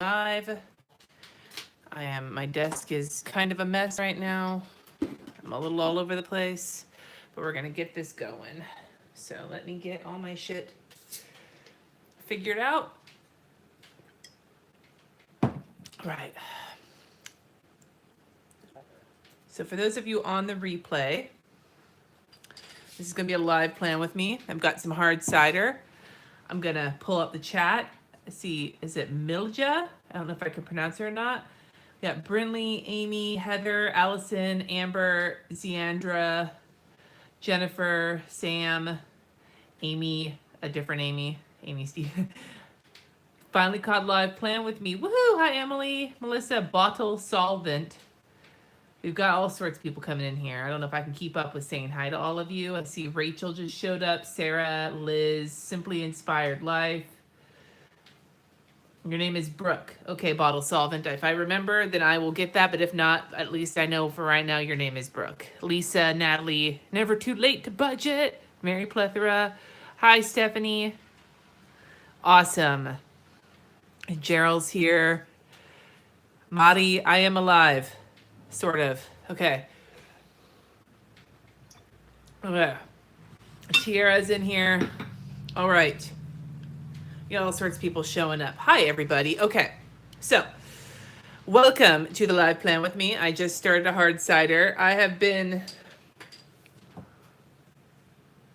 Live. My desk is kind of a mess right now. I'm a little all over the place, but we're gonna get this going. So let me get all my shit figured out. Right. So for those of you on the replay, this is gonna be a live plan with me. I've got some hard cider. I'm gonna pull up the chat. See, is it Milja? I don't know if I can pronounce her or not. We got Brinley, Amy, Heather, Allison, Amber, Ziandra, Jennifer, Sam, Amy, a different Amy, Amy Steve. Finally caught live plan with me. Woohoo! Hi, Emily, Melissa, Bottle Solvent. We've got all sorts of people coming in here. I don't know if I can keep up with saying hi to all of you. I see Rachel just showed up, Sarah, Liz, Simply Inspired Life. Your name is Brooke. Okay, Bottle Solvent. If I remember, then I will get that. But if not, at least I know for right now your name is Brooke. Lisa, Natalie, never too late to budget. Mary Plethora. Hi, Stephanie. Awesome. Gerald's here. Madi, I am alive. Sort of. Okay. Okay. Tiara's in here. All right. You got all sorts of people showing up. Hi, everybody. Okay. So, welcome to the live plan with me. I just started a hard cider. I have been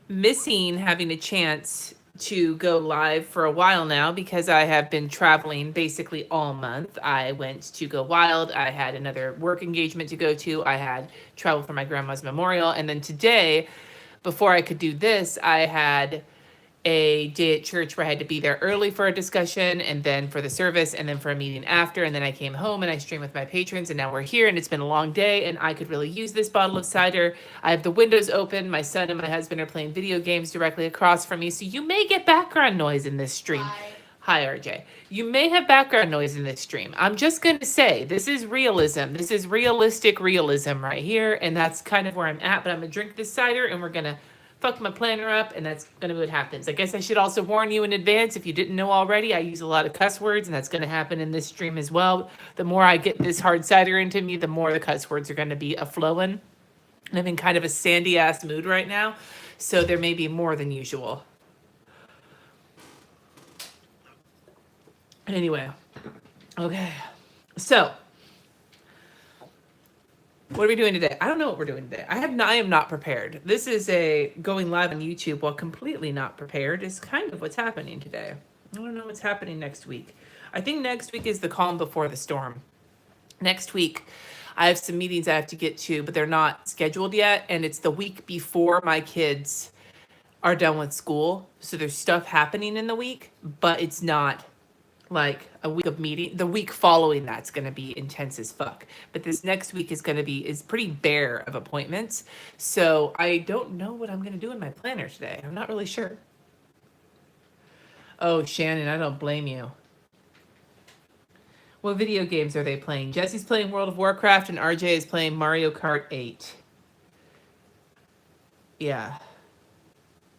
missing having a chance to go live for a while now because I have been traveling basically all month. I went to go wild. I had another work engagement to go to. I had travel for my grandma's memorial. And then today, before I could do this, I had a day at church where I had to be there early for a discussion and then for the service and then for a meeting after. And then I came home and I streamed with my patrons and now we're here and it's been a long day and I could really use this bottle of cider. I have the windows open. My son and my husband are playing video games directly across from me. So you may get background noise in this stream. Hi, RJ. You may have background noise in this stream. I'm just going to say this is realism. This is realistic realism right here. And that's kind of where I'm at. But I'm going to drink this cider and we're going to fuck my planner up, and that's gonna be what happens. I guess I should also warn you in advance if you didn't know already. I use a lot of cuss words, and that's gonna happen in this stream as well. The more I get this hard cider into me, the more the cuss words are gonna be a flowing. And I'm in kind of a sandy ass mood right now, so there may be more than usual. Anyway, okay, so. What are we doing today? I don't know what we're doing today. I am not prepared. This is a going live on YouTube while completely not prepared is kind of what's happening today. I don't know what's happening next week. I think next week is the calm before the storm. Next week, I have some meetings I have to get to, but they're not scheduled yet. And it's the week before my kids are done with school. So there's stuff happening in the week, but it's not like a week of meeting. The week following that's going to be intense as fuck, but this next week is pretty bare of appointments, so I don't know what I'm going to do in my planner today. I'm not really sure. Oh, Shannon, I don't blame you. What video games are they playing? Jesse's playing World of Warcraft and RJ is playing Mario Kart 8. Yeah.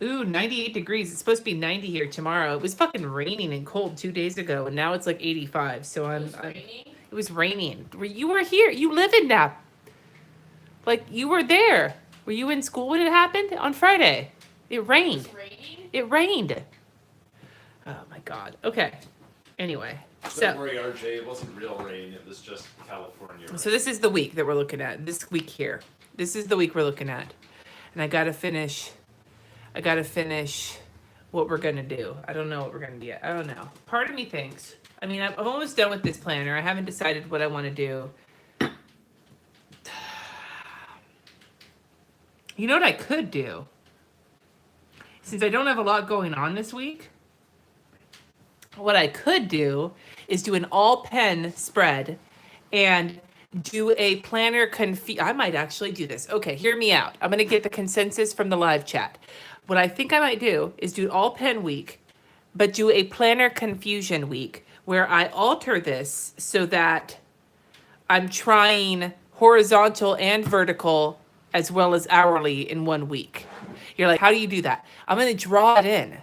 Ooh, 98 degrees. It's supposed to be 90 here tomorrow. It was fucking raining and cold 2 days ago, and now it's like 85. So it was raining. You were here. You live in Napa. Like, you were there. Were you in school when it happened? On Friday. It rained. It rained. Oh, my God. Okay. Anyway. Don't worry, RJ. It wasn't real rain. It was just California rain. So this is the week that we're looking at. This week here. This is the week we're looking at. And I got to finish what we're going to do. I don't know what we're going to do yet. I don't know. Part of me thinks, I mean, I'm almost done with this planner. I haven't decided what I want to do. You know what I could do? Since I don't have a lot going on this week, what I could do is do an all pen spread and do a planner I might actually do this. Okay, hear me out. I'm going to get the consensus from the live chat. What I think I might do is do all pen week, but do a planner confusion week where I alter this so that I'm trying horizontal and vertical as well as hourly in 1 week. You're like, how do you do that? I'm going to draw it in.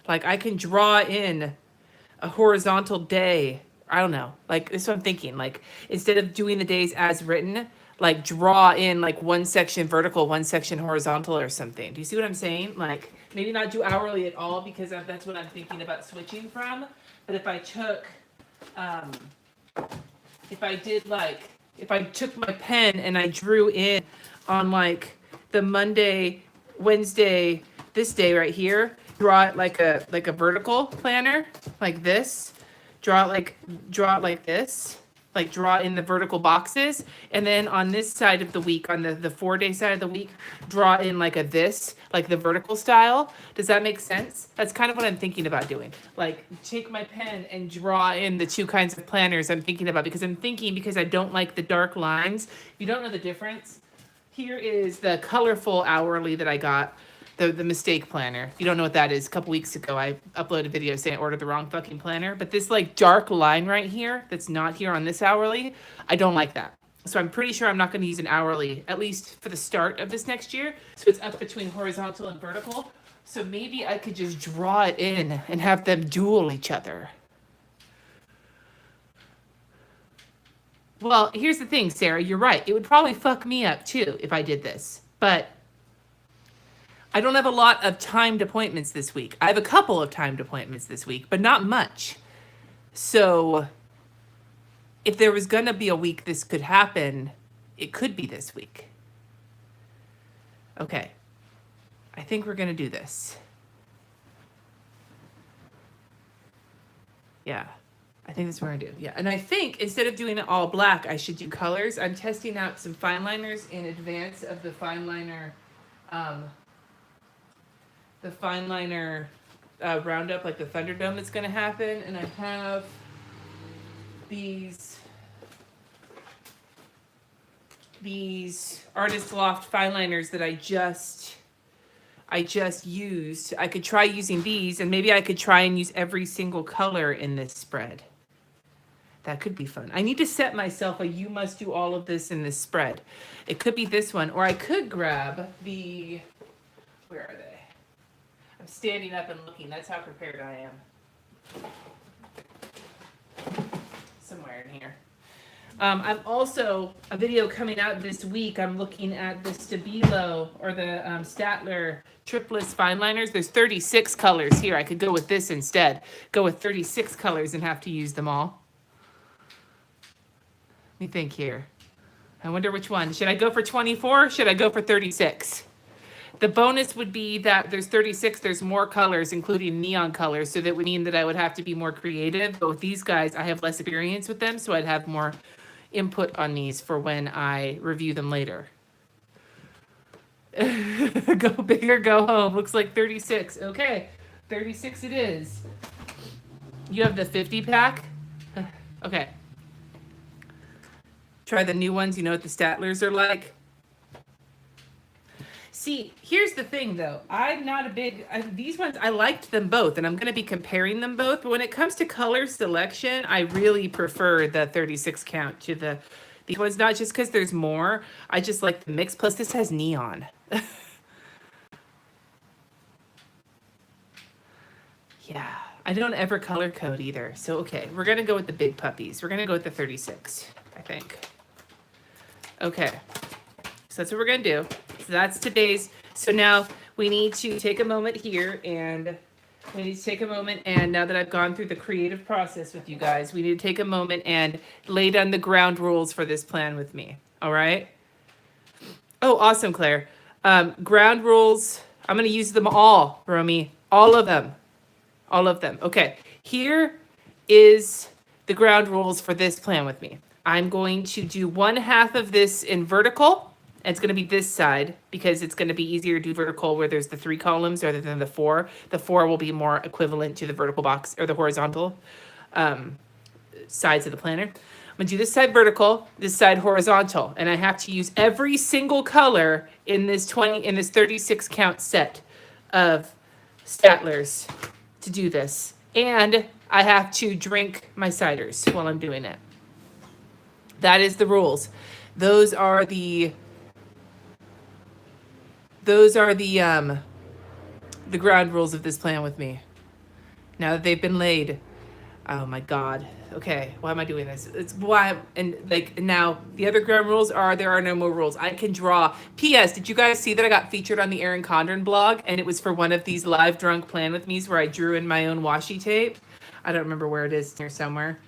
Like I can draw in a horizontal day I don't know. Like, this is what I'm thinking. Like, instead of doing the days as written, like draw in like one section vertical, one section horizontal or something. Do you see what I'm saying? Like, maybe not do hourly at all because that's what I'm thinking about switching from. But if I took, um, if I did like, if I took my pen and I drew in on like the Monday, Wednesday, this day right here, draw it like a vertical planner, like this, draw it like this, like draw in the vertical boxes, and then on this side of the week, on the 4-day side of the week, draw in like a this, like the vertical style. Does that make sense? That's kind of what I'm thinking about doing. Like, take my pen and draw in the two kinds of planners I'm thinking about, because I don't like the dark lines. If you don't know the difference, here is the colorful hourly that I got, the mistake planner. If you don't know what that is, a couple weeks ago I uploaded a video saying I ordered the wrong fucking planner. But this like dark line right here that's not here on this hourly, I don't like that. So I'm pretty sure I'm not going to use an hourly, at least for the start of this next year. So it's up between horizontal and vertical. So maybe I could just draw it in and have them duel each other. Well, here's the thing, Sarah, you're right. It would probably fuck me up too if I did this. But I don't have a lot of timed appointments this week. I have a couple of timed appointments this week, but not much. So if there was going to be a week this could happen, it could be this week. Okay. I think we're going to do this. Yeah. I think that's what we're going to do. Yeah. And I think instead of doing it all black, I should do colors. I'm testing out some fine liners in advance of the fine liner roundup, like the Thunderdome that's going to happen. And I have these Artist Loft fine liners that I just used. I could try using these, and maybe I could try and use every single color in this spread. That could be fun. I need to set myself a you must do all of this in this spread. It could be this one, or I could grab the, where are they? I'm standing up and looking. That's how prepared I am. Somewhere in here. I'm also, a video coming out this week, I'm looking at the Stabilo, or the Statler Tripless fine liners. There's 36 colors here. I could go with this instead. Go with 36 colors and have to use them all. Let me think here. I wonder which one. Should I go for 24? Should I go for 36? The bonus would be that there's 36, there's more colors, including neon colors, so that would mean that I would have to be more creative. But with these guys, I have less experience with them, so I'd have more input on these for when I review them later. Go big or go home. Looks like 36. Okay, 36 it is. You have the 50 pack? Okay. Try the new ones. You know what the Statlers are like? See, here's the thing, though. I'm not a big... these ones, I liked them both, and I'm going to be comparing them both. But when it comes to color selection, I really prefer the 36 count to these ones. Not just because there's more. I just like the mix. Plus, this has neon. Yeah. I don't ever color code either. So, okay. We're going to go with the big puppies. We're going to go with the 36, I think. Okay. So that's what we're going to do. So that's today's. So now we need to take a moment here, and we need to take a moment, and now that I've gone through the creative process with you guys, we need to take a moment and lay down the ground rules for this plan with me. All right? Oh, awesome, Claire. Ground rules. I'm going to use them all, Romy. All of them. All of them. Okay. Here is the ground rules for this plan with me. I'm going to do 1/2 of this in vertical. It's going to be this side because it's going to be easier to do vertical where there's the 3 columns rather than the 4. The 4 will be more equivalent to the vertical box or the horizontal sides of the planner. I'm going to do this side vertical, this side horizontal, and I have to use every single color in this 36 count set of Statlers to do this. And I have to drink my ciders while I'm doing it. That is the rules. Those are the ground rules of this plan with me. Now that they've been laid. Oh my God. Okay, why am I doing this? It's why, and like now the other ground rules are there are no more rules. I can draw. P.S. Did you guys see that I got featured on the Erin Condren blog? And it was for one of these live drunk plan with me's where I drew in my own washi tape. I don't remember where it is, here somewhere.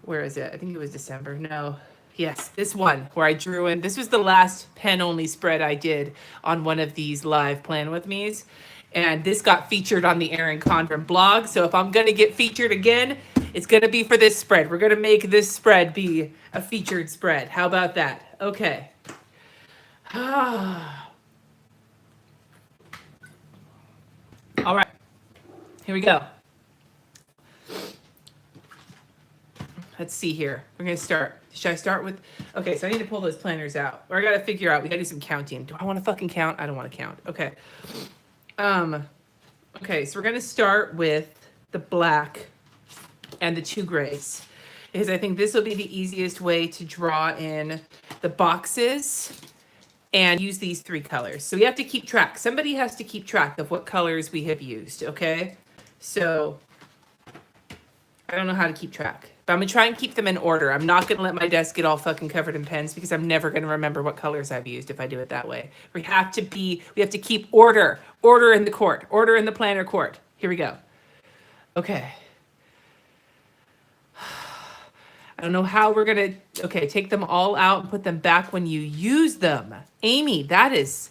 Where is it? I think it was December. No. Yes, this one where I drew in. This was the last pen only spread I did on one of these live plan with me's. And this got featured on the Erin Condren blog. So if I'm going to get featured again, it's going to be for this spread. We're going to make this spread be a featured spread. How about that? Okay. All right. Here we go. Let's see here. We're going to start. Should I start with... Okay, so I need to pull those planners out. Or I got to figure out. We got to do some counting. Do I want to fucking count? I don't want to count. Okay. Okay, so we're going to start with the black and the 2 grays. Because I think this will be the easiest way to draw in the boxes and use these 3 colors. So we have to keep track. Somebody has to keep track of what colors we have used, okay? So I don't know how to keep track. But I'm going to try and keep them in order. I'm not going to let my desk get all fucking covered in pens because I'm never going to remember what colors I've used if I do it that way. We have to keep order. Order in the court. Order in the planner court. Here we go. Okay. I don't know how we're going to... Okay, take them all out and put them back when you use them. Amy, that is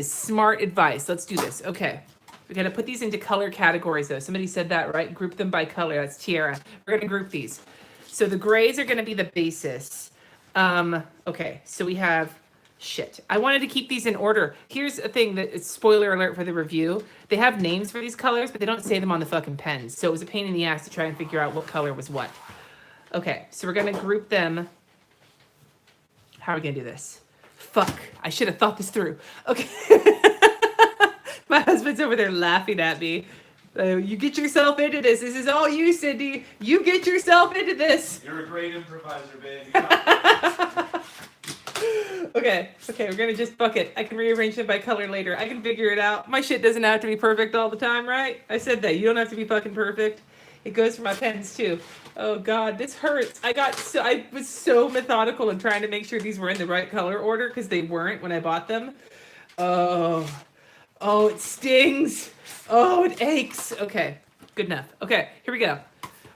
smart advice. Let's do this. Okay. We're going to put these into color categories, though. Somebody said that, right? Group them by color. That's Tiara. We're going to group these. So the grays are going to be the basis. Okay, so we have... Shit. I wanted to keep these in order. Here's a thing that it's spoiler alert for the review. They have names for these colors, but they don't say them on the fucking pens. So it was a pain in the ass to try and figure out what color was what. Okay, so we're going to group them. How are we going to do this? Fuck. I should have thought this through. Okay. My husband's over there laughing at me. You get yourself into this. This is all you, Cindy. You get yourself into this. You're a great improviser, baby. Okay, we're gonna just fuck it. I can rearrange them by color later. I can figure it out. My shit doesn't have to be perfect all the time, right? I said that. You don't have to be fucking perfect. It goes for my pens too. Oh God, this hurts. I was so methodical in trying to make sure these were in the right color order because they weren't when I bought them. Oh, it stings. Oh, it aches. Okay, good enough. Okay, here we go.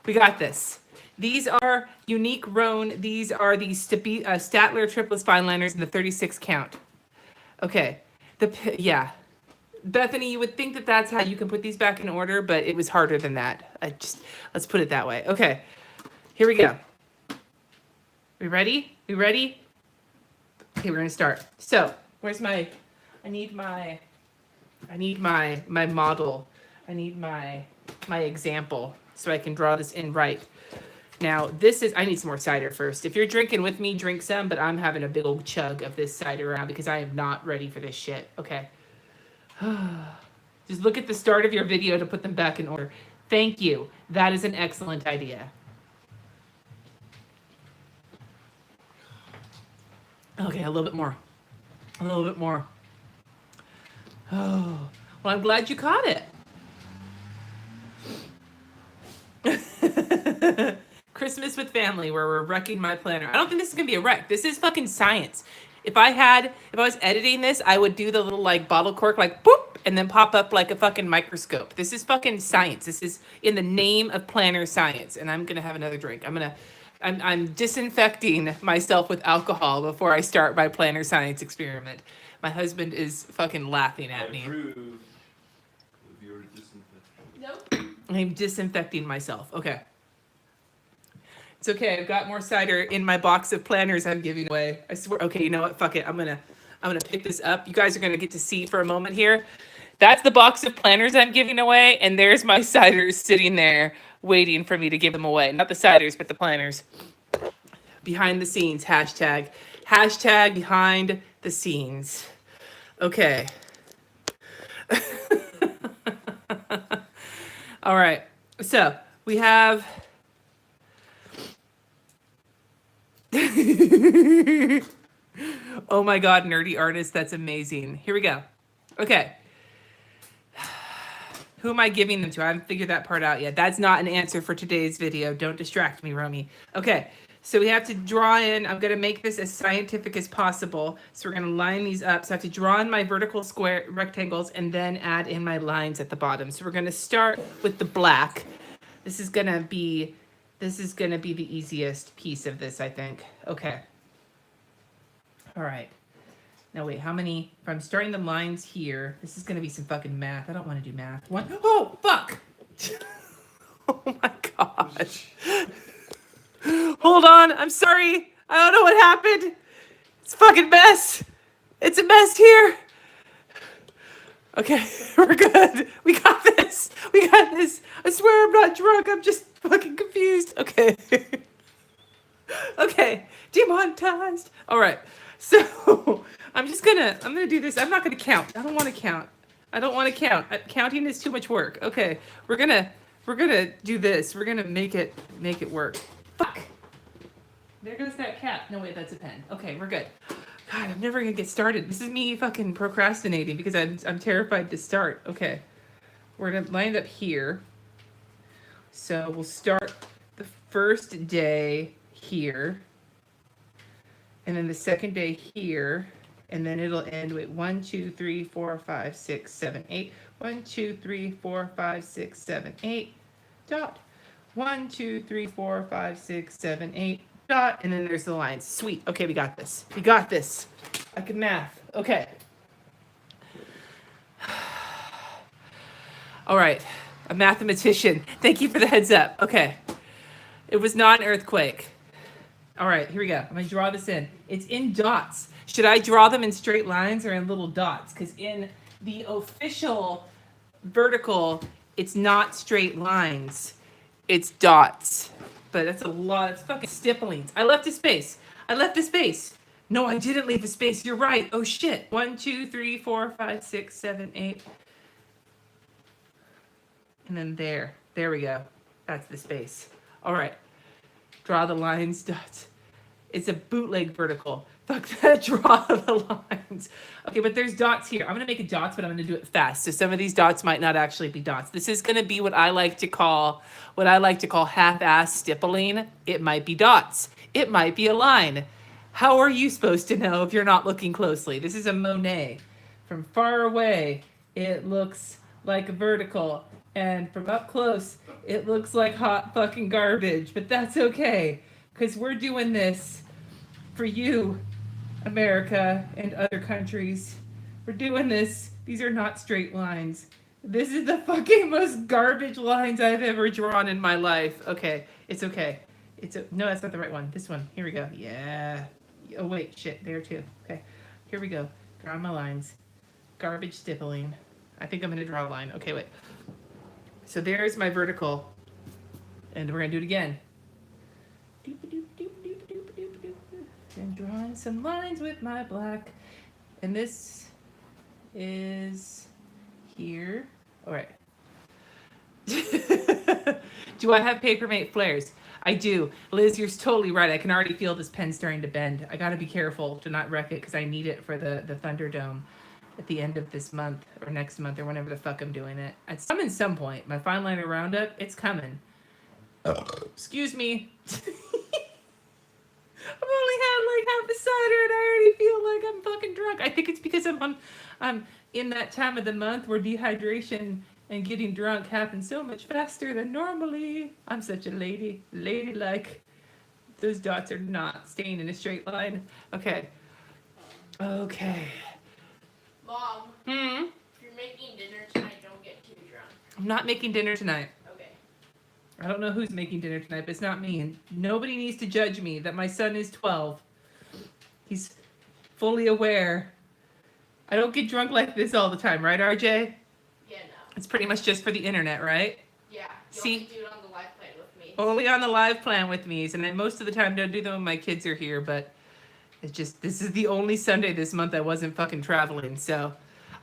We got this. These are Unique Roan. These are the Statler Tripless Fine Liners in the 36 count. Okay, yeah. Bethany, you would think that that's how you can put these back in order, but it was harder than that. Let's put it that way. Okay, here we go. We ready? We ready? Okay, we're gonna start. So, where's my, I need my model. I need my example so I can draw this in right. Now, I need some more cider first. If you're drinking with me, drink some, but I'm having a big old chug of this cider around because I am not ready for this shit. Okay. Just look at the start of your video to put them back in order. Thank you. That is an excellent idea. Okay, a little bit more. A little bit more. Oh, well, I'm glad you caught it. Christmas with family, where we're wrecking my planner. I don't think this is gonna be a wreck. This is fucking science. If I was editing this, I would do the little like bottle cork, like boop, and then pop up like a fucking microscope. This is fucking science. This is in the name of planner science. And I'm gonna have another drink. I'm disinfecting myself with alcohol before I start my planner science experiment. My husband is fucking laughing at me. Nope. I'm disinfecting myself. Okay. It's okay. I've got more cider in my box of planners I'm giving away. I swear. Okay, you know what? Fuck it. I'm gonna pick this up. You guys are gonna get to see for a moment here. That's the box of planners I'm giving away, and there's my ciders sitting there waiting for me to give them away. Not the ciders, but the planners. Behind the scenes. Hashtag behind the scenes. Okay. All right. So we have. Oh my God, nerdy artist. That's amazing. Here we go. Okay. Who am I giving them to? I haven't figured that part out yet. That's not an answer for today's video. Don't distract me, Romy. Okay, so we have to draw in. I'm going to make this as scientific as possible. So we're going to line these up. So I have to draw in my vertical square rectangles and then add in my lines at the bottom. So we're going to start with the black. This is going to be the easiest piece of this, I think. Okay. All right. Now wait, how many? If I'm starting the lines here, this is gonna be some fucking math. I don't want to do math. One. Oh fuck! Oh my gosh! Hold on. I'm sorry. I don't know what happened. It's a fucking mess. It's a mess here. Okay, we're good. We got this. We got this. I swear I'm not drunk. I'm just fucking confused. Okay. Okay. Demonetized. All right. So I'm gonna do this. I'm not gonna count. I don't want to count. I don't want to count. Counting is too much work. Okay. We're gonna do this. We're gonna make it work. Fuck. There goes that cat. No, wait, that's a pen. Okay, we're good. God, I'm never gonna get started. This is me fucking procrastinating because I'm terrified to start. Okay. We're gonna line it up here. So we'll start the first day here. And then the second day here. And then it'll end with 1, 2, 3, 4, 5, 6, 7, 8. 1, 2, 3, 4, 5, 6, 7, 8. Dot. 1, 2, 3, 4, 5, 6, 7, 8. Dot. And then there's the lines. Sweet. Okay, we got this. We got this. I can math. Okay. All right. A mathematician. Thank you for the heads up. Okay. It was not an earthquake. All right, here we go. I'm going to draw this in. It's in dots. Should I draw them in straight lines or in little dots? Because in the official vertical, it's not straight lines. It's dots. But that's a lot. It's fucking stipplings. I left a space. I left a space. No, I didn't leave a space. You're right. Oh, shit. 1, 2, 3, 4, 5, 6, 7, 8. And then there. There we go. That's the space. All right. Draw the lines, dots. It's a bootleg vertical. Fuck that, draw the lines. Okay, but there's dots here. I'm gonna make it dots, but I'm gonna do it fast. So some of these dots might not actually be dots. This is gonna be what I like to call half-ass stippling. It might be dots. It might be a line. How are you supposed to know if you're not looking closely? This is a Monet. From far away, it looks like a vertical. And from up close, it looks like hot fucking garbage. But that's okay, because we're doing this for you, America, and other countries. We're doing this. These are not straight lines. This is the fucking most garbage lines I've ever drawn in my life. Okay, it's okay. No, that's not the right one. This one. Here we go. Yeah. Oh, wait, shit. There, too. Okay, here we go. Draw my lines. Garbage stippling. I think I'm going to draw a line. Okay, wait. So there's my vertical. And we're going to do it again. And drawing some lines with my black. And this is here. All right. Do I have Papermate flares? I do. Liz, you're totally right. I can already feel this pen starting to bend. I got to be careful to not wreck it because I need it for the Thunderdome at the end of this month or next month or whenever the fuck I'm doing it. It's coming some point. My fine liner roundup, it's coming. Excuse me. I've only had like half a cider and I already feel like I'm fucking drunk. I think it's because I'm in that time of the month where dehydration and getting drunk happens so much faster than normally. I'm such a ladylike. Those dots are not staying in a straight line. Okay. Okay. Mom, if you're making dinner tonight, don't get too drunk. I'm not making dinner tonight. Okay. I don't know who's making dinner tonight, but it's not me. And nobody needs to judge me that my son is 12. He's fully aware. I don't get drunk like this all the time, right, RJ? Yeah, no. It's pretty much just for the internet, right? Yeah. You See? only do it on the live plan with me. Only on the live plan with me. And I most of the time don't do them when my kids are here, but it's just, this is the only Sunday this month I wasn't fucking traveling. So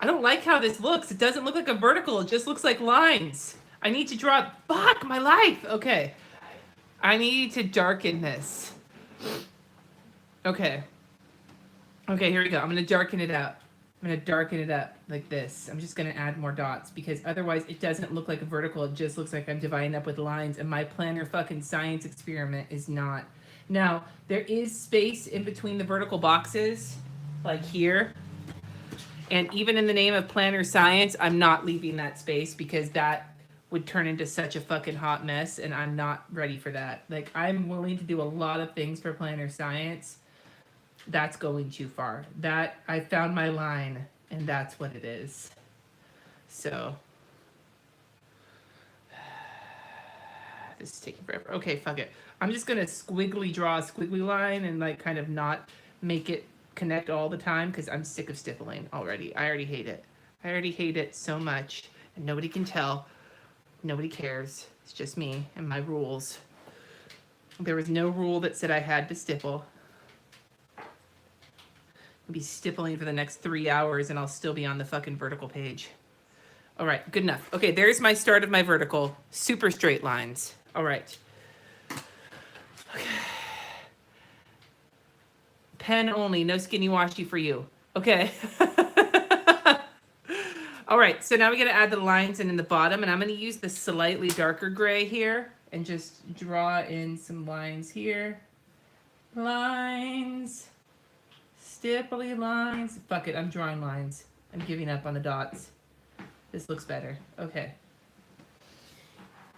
I don't like how this looks. It doesn't look like a vertical. It just looks like lines. I need to draw, fuck my life. Okay. I need to darken this. Okay. Okay, here we go. I'm going to darken it out. I'm going to darken it up like this. I'm just going to add more dots because otherwise it doesn't look like a vertical. It just looks like I'm dividing up with lines, and my planner fucking science experiment is not. Now, there is space in between the vertical boxes, like here. And even in the name of planner science, I'm not leaving that space because that would turn into such a fucking hot mess, and I'm not ready for that. Like, I'm willing to do a lot of things for planner science. That's going too far. That, I found my line, and that's what it is. So, this is taking forever. Okay, fuck it. I'm just gonna draw a squiggly line and like kind of not make it connect all the time because I'm sick of stippling already. I already hate it. I already hate it so much, and nobody can tell. Nobody cares. It's just me and my rules. There was no rule that said I had to stipple. I'll be stippling for the next 3 hours and I'll still be on the fucking vertical page. All right, good enough. Okay, there's my start of my vertical. Super straight lines. All right. Okay. Pen only, no skinny washy for you. Okay. All right, so now we're gonna add the lines in the bottom, and I'm gonna use the slightly darker gray here and just draw in some lines here. Lines. Stipply lines. Fuck it, I'm drawing lines. I'm giving up on the dots. This looks better. Okay.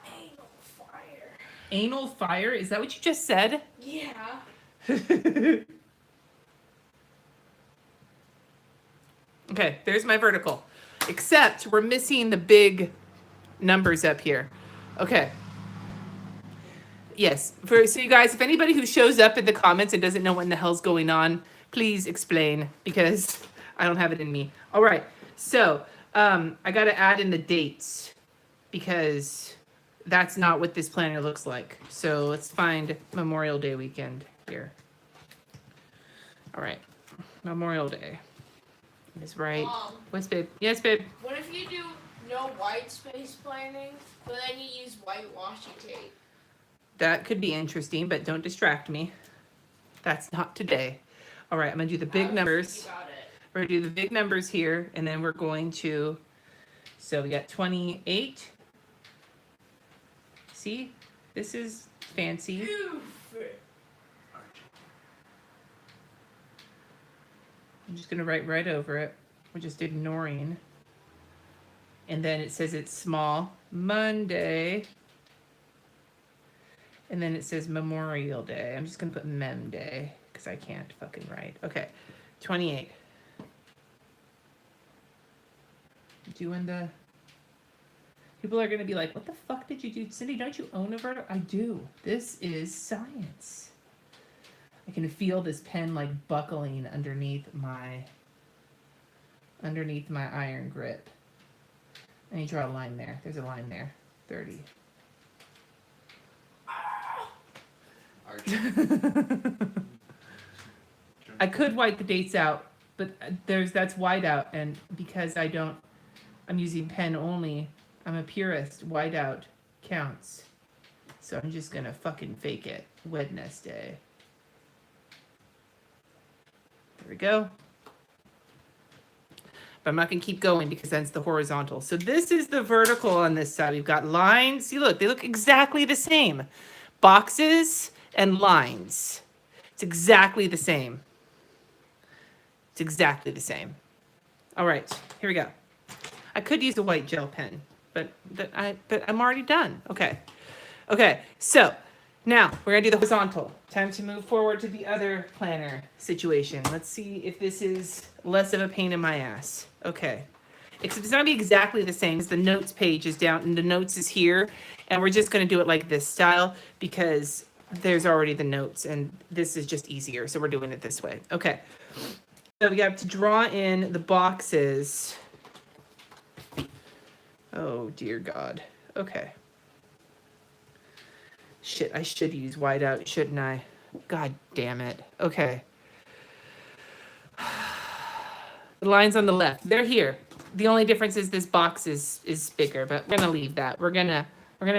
Anal fire. Anal fire? Is that what you just said? Yeah. Okay, there's my vertical. Except we're missing the big numbers up here. Okay. Yes. So you guys, if anybody who shows up in the comments and doesn't know what in the hell's going on, please explain because I don't have it in me. All right. So I got to add in the dates because that's not what this planner looks like. So let's find Memorial Day weekend here. All right. Memorial Day is right. Mom, What's babe? Yes, babe. what if you do no white space planning, but then you use white washi tape? That could be interesting, but don't distract me. That's not today. All right, I'm gonna do the big numbers. We're gonna do the big numbers here, and then we're going to, so we got 28. See, this is fancy. I'm just gonna write right over it. We're just ignoring. And then it says it's small, Monday. And then it says Memorial Day. I'm just gonna put Mem Day because I can't fucking write. Okay, 28. Doing the. People are gonna be like, "What the fuck did you do, Cindy? Don't you own a vertical?" I do. This is science. I can feel this pen like buckling underneath my iron grip. I need to draw a line there. There's a line there. 30. I could white the dates out, but that's white out, and because I'm using pen only, I'm a purist. White out counts. So I'm just gonna fucking fake it. Wednesday. There we go. But I'm not gonna keep going because that's the horizontal. So this is the vertical on this side. We've got lines. See, look, they look exactly the same. Boxes and lines. It's exactly the same. It's exactly the same. All right, here we go. I could use a white gel pen, but I'm already done. Okay. Okay, so now we're gonna do the horizontal. Time to move forward to the other planner situation. Let's see if this is less of a pain in my ass. Okay. Except it's not gonna be exactly the same because the notes page is down and the notes is here. And we're just gonna do it like this style because there's already the notes and this is just easier. So we're doing it this way. Okay. So we have to draw in the boxes. Oh dear God. Okay. Shit, I should use whiteout, shouldn't I? God damn it. Okay. The lines on the left, they're here. The only difference is this box is bigger, but we're gonna leave that. We're gonna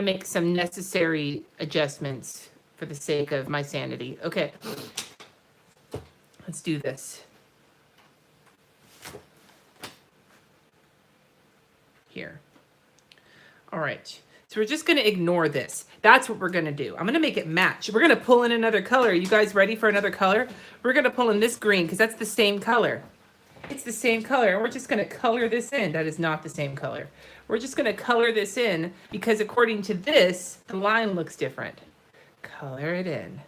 make some necessary adjustments for the sake of my sanity. Okay. Let's do this. here. All right. So we're just going to ignore this. That's what we're going to do. I'm going to make it match. We're going to pull in another color. You guys ready for another color? We're going to pull in this green because that's the same color. It's the same color. And we're just going to color this in. That is not the same color. We're just going to color this in because according to this, the line looks different. Color it in.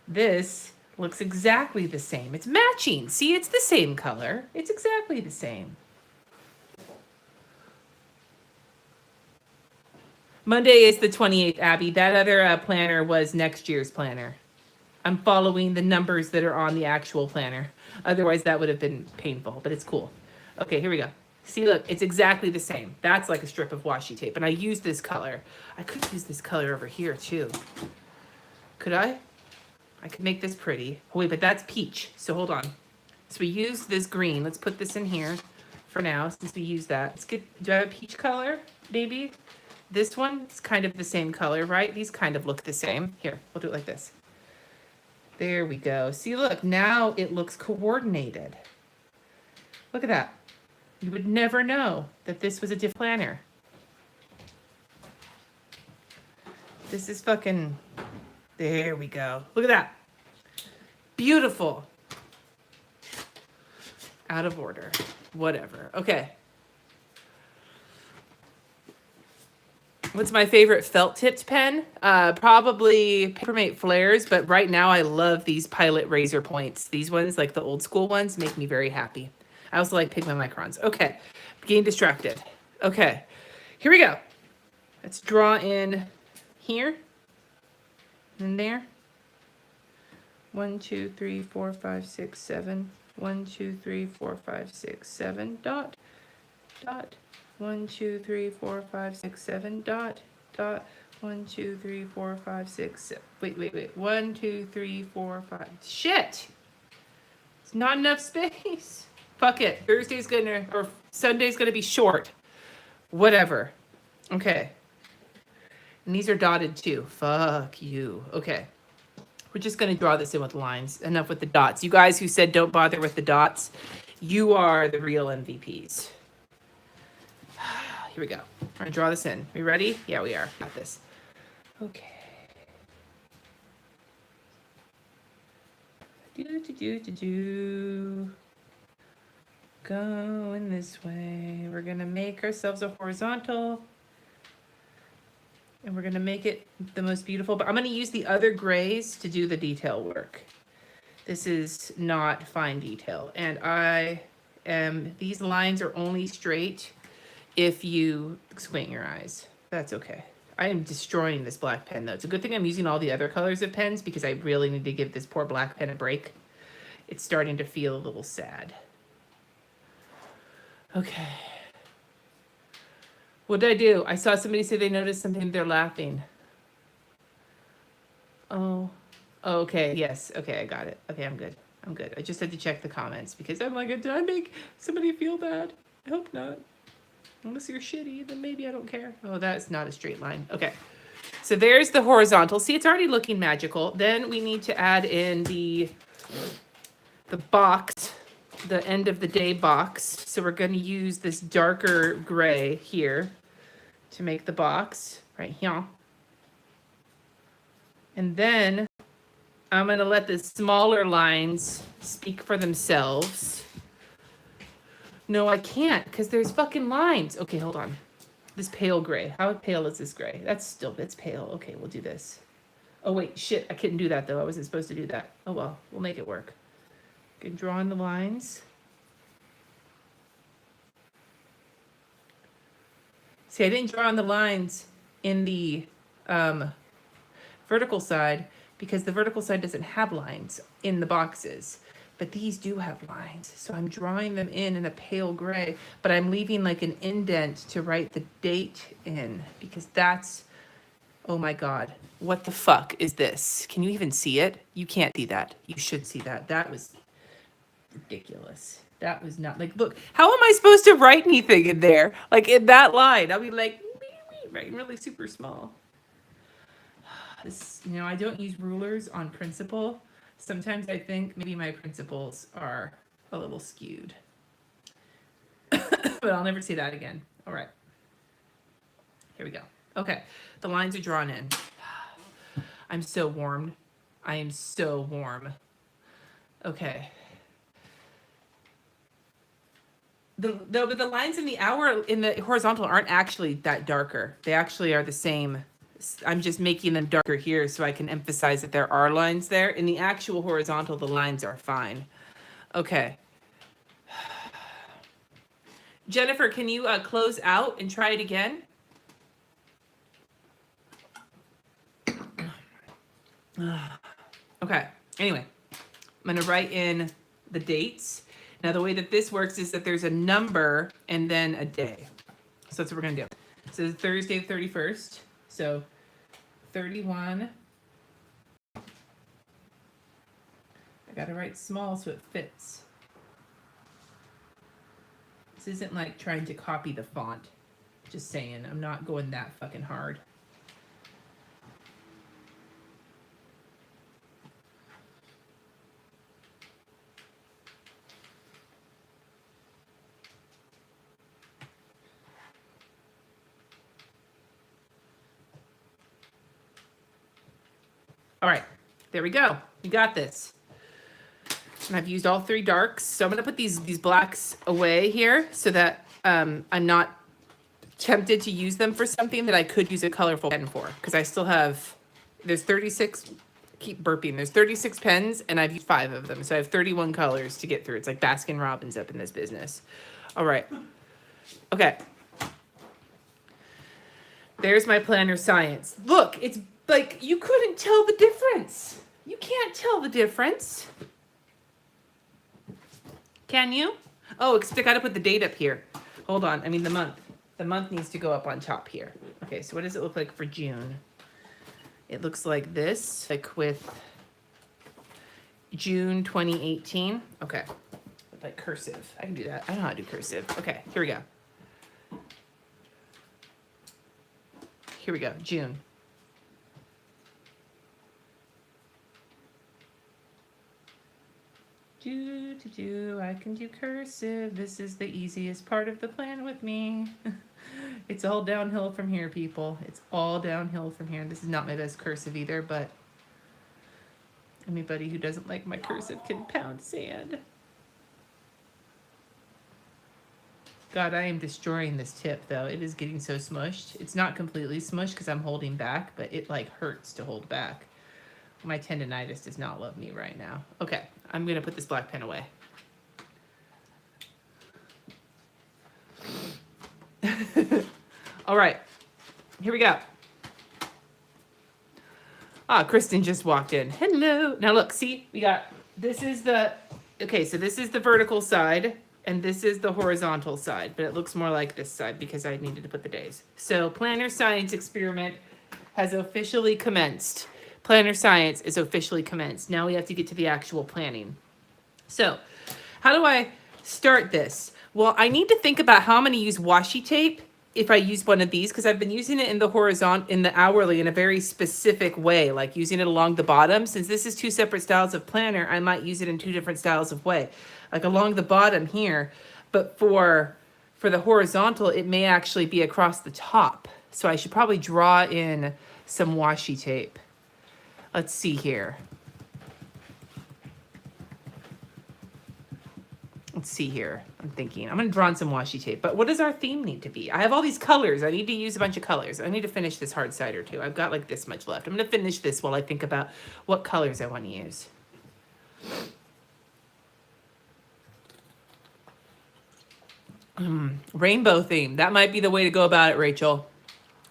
This looks exactly the same. It's matching. See, it's the same color. It's exactly the same. Monday is the 28th, Abby. That other planner was next year's planner. I'm following the numbers that are on the actual planner. Otherwise, that would have been painful, but it's cool. Okay, here we go. See, look, it's exactly the same. That's like a strip of washi tape, and I used this color. I could use this color over here, too. Could I? I could make this pretty. Oh, wait, but that's peach, so hold on. So we use this green. Let's put this in here for now, since we use that. Let's get, do I have a peach color, maybe? This one is kind of the same color, right? These kind of look the same. Here, we'll do it like this. There we go. See, look, now it looks coordinated. Look at that. You would never know that this was a diff planner. This is fucking, there we go. Look at that. Beautiful. Out of order. Whatever. Okay. What's my favorite felt tipped pen? Probably Papermate Flares, but right now I love these Pilot Razor Points. These ones, like the old school ones, make me very happy. I also like Pigma Microns. Okay, getting distracted. Okay, here we go. Let's draw in here and there. 1, 2, 3, 4, 5, 6, 7. 1, 2, 3, 4, 5, 6, 7. Dot, dot. 1, 2, 3, 4, 5, 6, 7. Dot, dot. 1, 2, 3, 4, 5, 6, 7. Wait. 1, 2, 3, 4, 5. Shit! It's not enough space. Fuck it. Thursday's gonna, or Sunday's gonna be short. Whatever. Okay. And these are dotted too. Fuck you. Okay. We're just gonna draw this in with lines. Enough with the dots. You guys who said don't bother with the dots, you are the real MVPs. Here we go. We're gonna draw this in. We ready? Yeah, we are. Got this. Okay. Going this way. We're gonna make ourselves a horizontal. And we're gonna make it the most beautiful, but I'm gonna use the other grays to do the detail work. This is not fine detail. And these lines are only straight if you squint your eyes. That's okay. I am destroying this black pen though. It's a good thing I'm using all the other colors of pens because I really need to give this poor black pen a break. It's starting to feel a little sad. Okay. What did I do? I saw somebody say they noticed something. They're laughing. Oh, okay. Yes. Okay, I got it. Okay, I'm good. I'm good. I just had to check the comments because I'm like, did I make somebody feel bad? I hope not. Unless you're shitty, then maybe I don't care. Oh, that's not a straight line. Okay. So there's the horizontal. See, it's already looking magical. Then we need to add in the box, the end of the day box. So we're going to use this darker gray here to make the box right here. And then I'm going to let the smaller lines speak for themselves. No, I can't because there's fucking lines. Okay, hold on. This pale gray. How pale is this gray? It's pale. Okay, we'll do this. Oh, wait, shit. I couldn't do that, though. I wasn't supposed to do that. Oh, well, we'll make it work. Okay, draw in the lines. See, I didn't draw on the lines in the vertical side because the vertical side doesn't have lines in the boxes. But these do have lines. So I'm drawing them in a pale gray, but I'm leaving like an indent to write the date in because that's, oh my God, what the fuck is this? Can you even see it? You can't see that. You should see that. That was ridiculous. That was not like, look, how am I supposed to write anything in there? Like in that line, I'll be like, writing really super small. This, I don't use rulers on principle. Sometimes I think maybe my principles are a little skewed. But I'll never say that again. All right. Here we go. Okay. The lines are drawn in. I'm so warmed. I am so warm. Okay. But the lines in the hour in the horizontal aren't actually that darker. They actually are the same. I'm just making them darker here so I can emphasize that there are lines there. In the actual horizontal, the lines are fine. Okay. Jennifer, can you close out and try it again? Okay. Anyway, I'm going to write in the dates. Now, the way that this works is that there's a number and then a day. So that's what we're going to do. So it's Thursday the 31st. So 31. I got to write small so it fits. This isn't like trying to copy the font. Just saying, I'm not going that fucking hard. All right, there we go. We got this. And I've used all three darks. So I'm gonna put these blacks away here so that I'm not tempted to use them for something that I could use a colorful pen for. Because I still have, there's 36, keep burping. There's 36 pens and I've used 5 of them. So I have 31 colors to get through. It's like Baskin Robbins up in this business. All right. Okay. There's my planner science. Look, it's like you couldn't tell the difference. You can't tell the difference. Can you? Oh, except I gotta put the date up here. Hold on, I mean the month. The month needs to go up on top here. Okay, so what does it look like for June? It looks like this, like with June 2018. Okay, with like cursive. I can do that. I know how to do cursive. Okay, here we go. Here we go, June. I can do cursive. This is the easiest part of the plan with me. It's all downhill from here, people. It's all downhill from here. This is not my best cursive either, but anybody who doesn't like my cursive can pound sand. God, I am destroying this tip, though. It is getting so smushed. It's not completely smushed because I'm holding back, but it, like, hurts to hold back. My tendonitis does not love me right now. Okay, I'm going to put this black pen away. All right, here we go. Ah, Kristen just walked in. Hello. Now look, see, we got, this is the, okay, so this is the vertical side. And this is the horizontal side, but it looks more like this side because I needed to put the days. So planner science experiment has officially commenced. Planner science is officially commenced. Now we have to get to the actual planning. So how do I start this? Well, I need to think about how I'm going to use washi tape if I use one of these, because I've been using it in the horizontal, in the hourly in a very specific way, like using it along the bottom. Since this is 2 separate styles of planner, I might use it in 2 different styles of way. Like along the bottom here, but for the horizontal, it may actually be across the top. So I should probably draw in some washi tape. Let's see here. Let's see here. I'm thinking, I'm gonna draw in some washi tape, but what does our theme need to be? I have all these colors. I need to use a bunch of colors. I need to finish this hard cider too. I've got like this much left. I'm gonna finish this while I think about what colors I want to use. Rainbow theme. That might be the way to go about it, Rachel.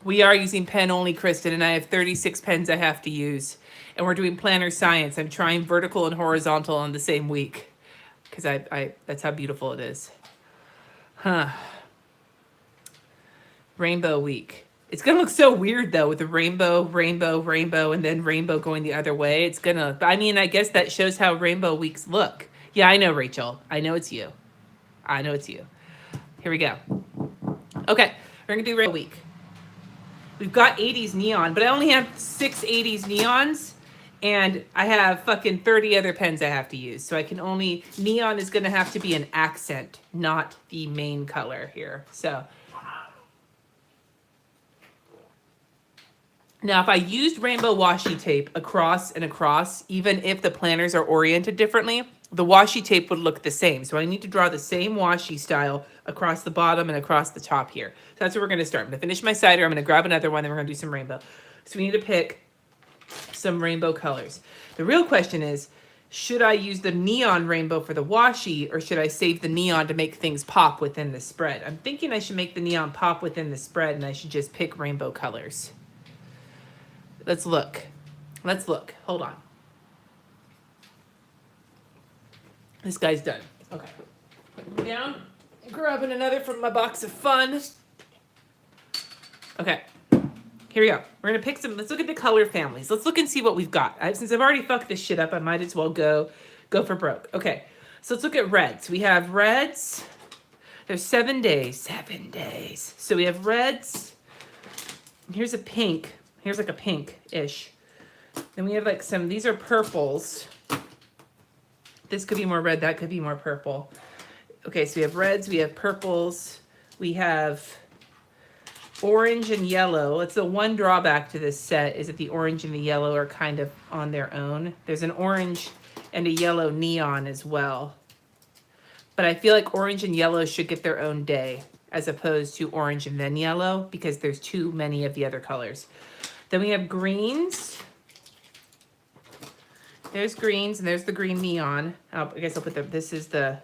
We are using pen only, Kristen, and I have 36 pens I have to use. And we're doing planner science. I'm trying vertical and horizontal on the same week. Because I that's how beautiful it is. Huh. Rainbow week. It's going to look so weird, though, with the rainbow, rainbow, rainbow, and then rainbow going the other way. It's going to, I mean, I guess that shows how rainbow weeks look. Yeah, I know, Rachel. I know it's you. I know it's you. Here we go. Okay, we're gonna do rainbow week. We've got 80s neon, but I only have 6 80s neons, and I have fucking 30 other pens I have to use. So I can only, neon is gonna have to be an accent, not the main color here. So Now, if I used rainbow washi tape across and across, even if the planners are oriented differently, the washi tape would look the same. So I need to draw the same washi style across the bottom and across the top here. So that's where we're going to start. I'm going to finish my cider. I'm going to grab another one, then we're going to do some rainbow. So we need to pick some rainbow colors. The real question is, should I use the neon rainbow for the washi, or should I save the neon to make things pop within the spread? I'm thinking I should make the neon pop within the spread, and I should just pick rainbow colors. Let's look. Let's look. Hold on. This guy's done. Okay. Putting him down. Grabbing another from my box of fun. Okay. Here we go. We're going to pick some. Let's look at the color families. Let's look and see what we've got. Since I've already fucked this shit up, I might as well go for broke. Okay. So let's look at reds. We have reds. There's 7 days. 7 days. So we have reds. Here's a pink. Here's like a pink-ish. Then we have like some, these are purples. This could be more red, that could be more purple. Okay, so we have reds, we have purples, we have orange and yellow. It's the one drawback to this set is that the orange and the yellow are kind of on their own. There's an orange and a yellow neon as well. But I feel like orange and yellow should get their own day as opposed to orange and then yellow because there's too many of the other colors. Then we have greens. There's greens, and there's the green neon. I guess I'll put this is the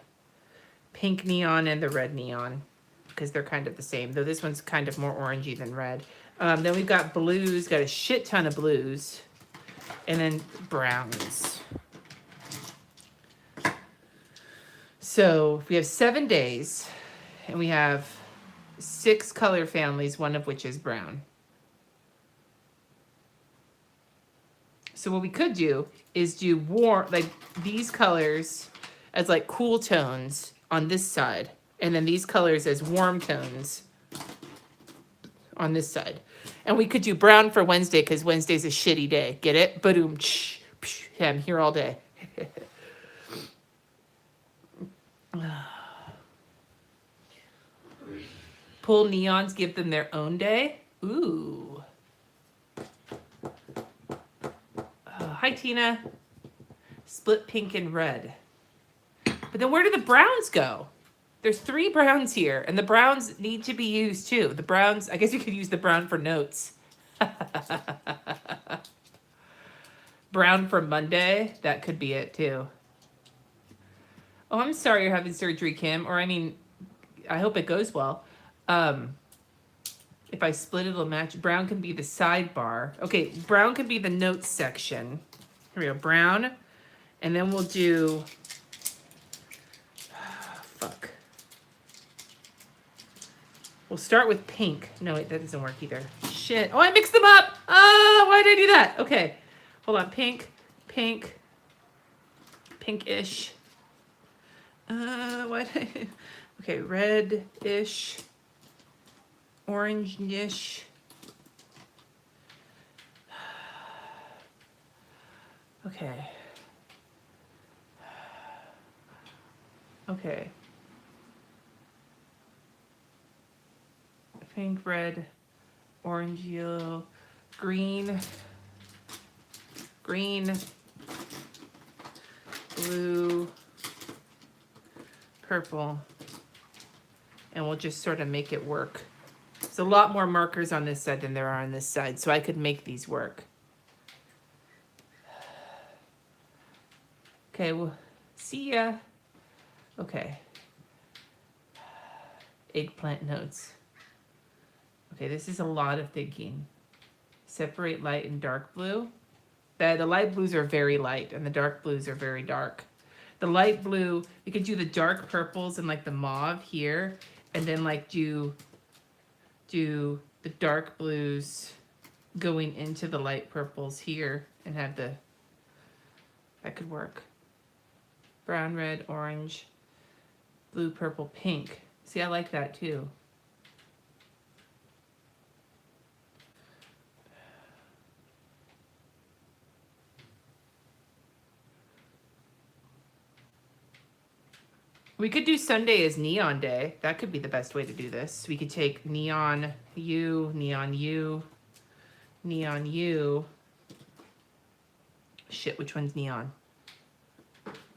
pink neon and the red neon, because they're kind of the same, though this one's kind of more orangey than red. Then we've got blues, got a shit ton of blues, and then browns. So we have 7 days, and we have 6 color families, one of which is brown. So what we could do is do warm, like these colors as like cool tones on this side, and then these colors as warm tones on this side. And we could do brown for Wednesday because Wednesday's a shitty day. Get it? Ba-doom. Yeah, I'm here all day. Pull neons, give them their own day. Ooh. Hi, Tina. Split pink and red. But then where do the browns go? There's 3 browns here, and the browns need to be used too. The browns, I guess you could use the brown for notes. Brown for Monday, that could be it too. Oh, I'm sorry you're having surgery, Kim. Or I mean, I hope it goes well. If I split it, it'll match. Brown can be the sidebar. Okay, brown can be the notes section. Here we go, brown. And then we'll do, fuck. We'll start with pink. No, wait, that doesn't work either. Shit. Oh, I mixed them up. Oh, why did I do that? Okay, hold on. Pink, pink, pinkish. What? Okay, red-ish, orange-ish. Okay. Okay. Pink, red, orange, yellow, green, green, blue, purple, and we'll just sort of make it work. There's a lot more markers on this side than there are on this side, so I could make these work. Okay, well, see ya. Okay. Eggplant notes. Okay, this is a lot of thinking. Separate light and dark blue. The light blues are very light, and the dark blues are very dark. The light blue, we could do the dark purples and like the mauve here, and then like do the dark blues going into the light purples here, and have the, that could work. Brown, red, orange, blue, purple, pink. See, I like that too. We could do Sunday as neon day. That could be the best way to do this. We could take neon U, Neon U. Shit, which one's neon?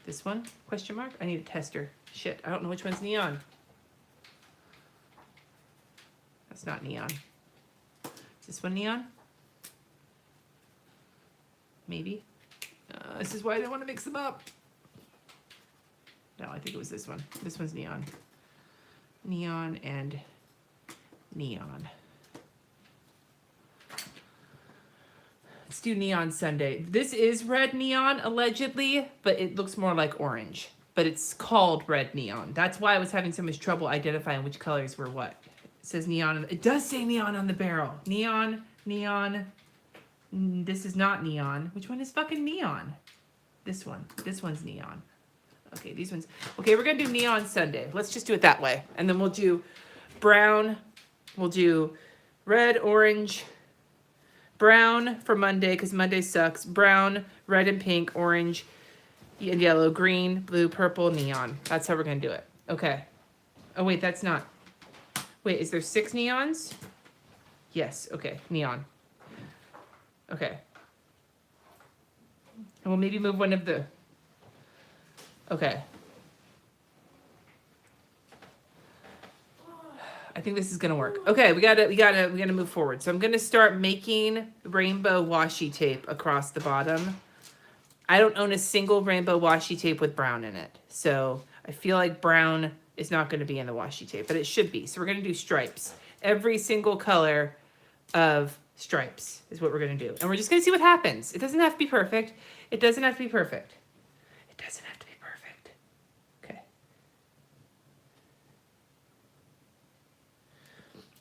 This one? Question mark? I need a tester. Shit, I don't know which one's neon. That's not neon. Is this one neon? Maybe. This is why I didn't want to mix them up. No, I think it was this one. This one's neon. Neon and neon. Let's do Neon Sunday. This is red neon, allegedly, but it looks more like orange. But it's called red neon. That's why I was having so much trouble identifying which colors were what. It says neon. It does say neon on the barrel. Neon, neon. This is not neon. Which one is fucking neon? This one. This one's neon. Okay, these ones. Okay, we're going to do Neon Sunday. Let's just do it that way. And then we'll do brown. We'll do red, orange, brown for Monday because Monday sucks. Brown, red and pink, orange and yellow, green, blue, purple, neon. That's how we're going to do it. Okay. Oh, wait, that's not. Wait, is there 6 neons? Yes. Okay, neon. Okay. And we'll maybe move one of the... Okay. I think this is gonna work. Okay, we gotta move forward. So I'm gonna start making rainbow washi tape across the bottom. I don't own a single rainbow washi tape with brown in it. So I feel like brown is not gonna be in the washi tape, but it should be. So we're gonna do stripes. Every single color of stripes is what we're gonna do. And we're just gonna see what happens. It doesn't have to be perfect. It doesn't have to be perfect. It doesn't have to be perfect. Okay.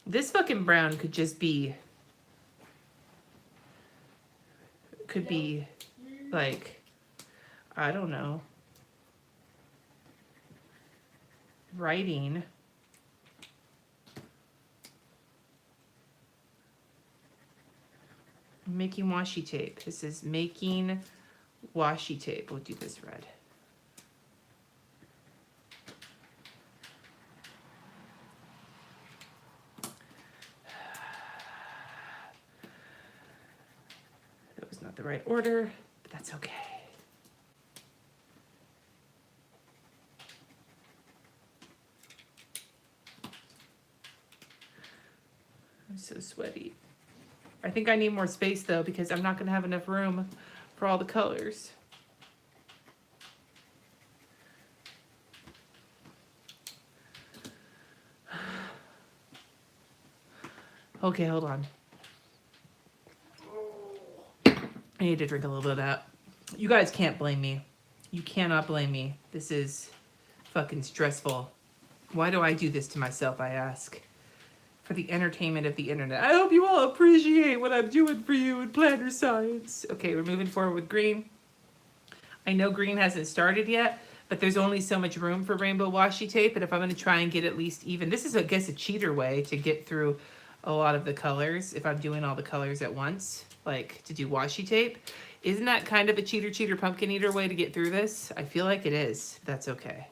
This fucking brown could just be, could be like, I don't know, writing. Making washi tape. This is making washi tape. We'll do this red. That was not the right order, but that's okay. I'm so sweaty. I think I need more space though because I'm not going to have enough room for all the colors. Okay, hold on. I need to drink a little bit of that. You guys can't blame me. You cannot blame me. This is fucking stressful. Why do I do this to myself, I ask? For the entertainment of the internet. I hope you all appreciate what I'm doing for you in planner science. Okay, we're moving forward with green. I know green hasn't started yet, but there's only so much room for rainbow washi tape. And if I'm going to try and get at least even, this is, I guess, a cheater way to get through a lot of the colors. If I'm doing all the colors at once, like to do washi tape. Isn't that kind of a cheater pumpkin eater way to get through this? I feel like it is. That's okay.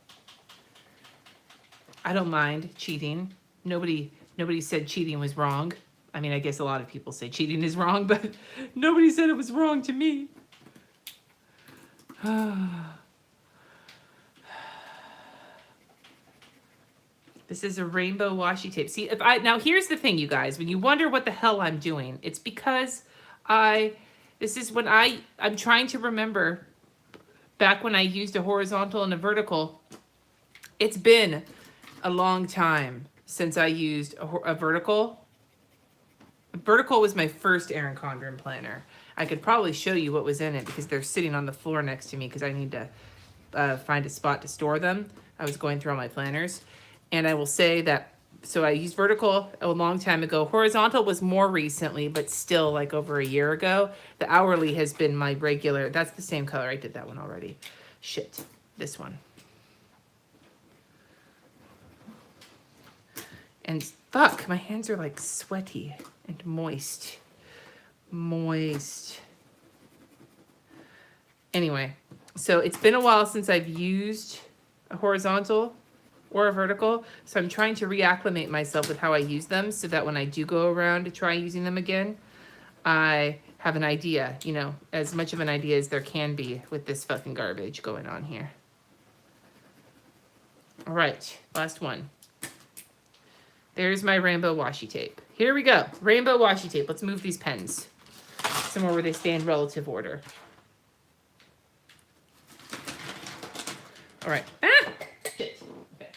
I don't mind cheating. Nobody said cheating was wrong. I mean, I guess a lot of people say cheating is wrong, but nobody said it was wrong to me. This is a rainbow washi tape. See, now here's the thing, you guys. When you wonder what the hell I'm doing, it's because this is when I'm trying to remember back when I used a horizontal and a vertical. It's been a long time since I used a vertical. A vertical was my first Erin Condren planner. I could probably show you what was in it because they're sitting on the floor next to me because I need to find a spot to store them. I was going through all my planners. And I will say that, so I used vertical a long time ago. Horizontal was more recently, but still like over a year ago. The hourly has been my regular. That's the same color. I did that one already. Shit. This one. And fuck, my hands are like sweaty and moist. Moist. Anyway, so it's been a while since I've used a horizontal or a vertical. So I'm trying to reacclimate myself with how I use them so that when I do go around to try using them again, I have an idea, you know, as much of an idea as there can be with this fucking garbage going on here. All right, last one. There's my rainbow washi tape. Here we go. Rainbow washi tape. Let's move these pens somewhere where they stay in relative order. All right. Ah! Shit. Okay.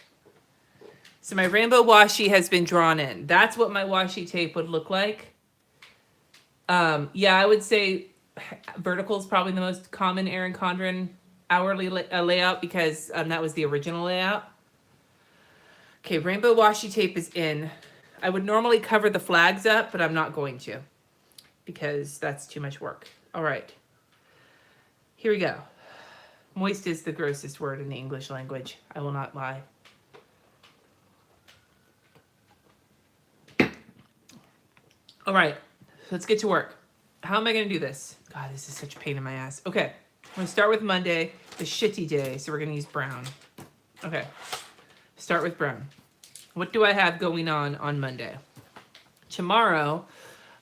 So my rainbow washi has been drawn in. That's what my washi tape would look like. Yeah, I would say vertical is probably the most common Erin Condren hourly layout because that was the original layout. Okay, rainbow washi tape is in. I would normally cover the flags up, but I'm not going to because that's too much work. All right, here we go. Moist is the grossest word in the English language. I will not lie. All right, let's get to work. How am I going to do this? God, this is such a pain in my ass. Okay, I'm going to start with Monday, the shitty day. So we're going to use brown. Okay, start with brown. What do I have going on Monday? Tomorrow,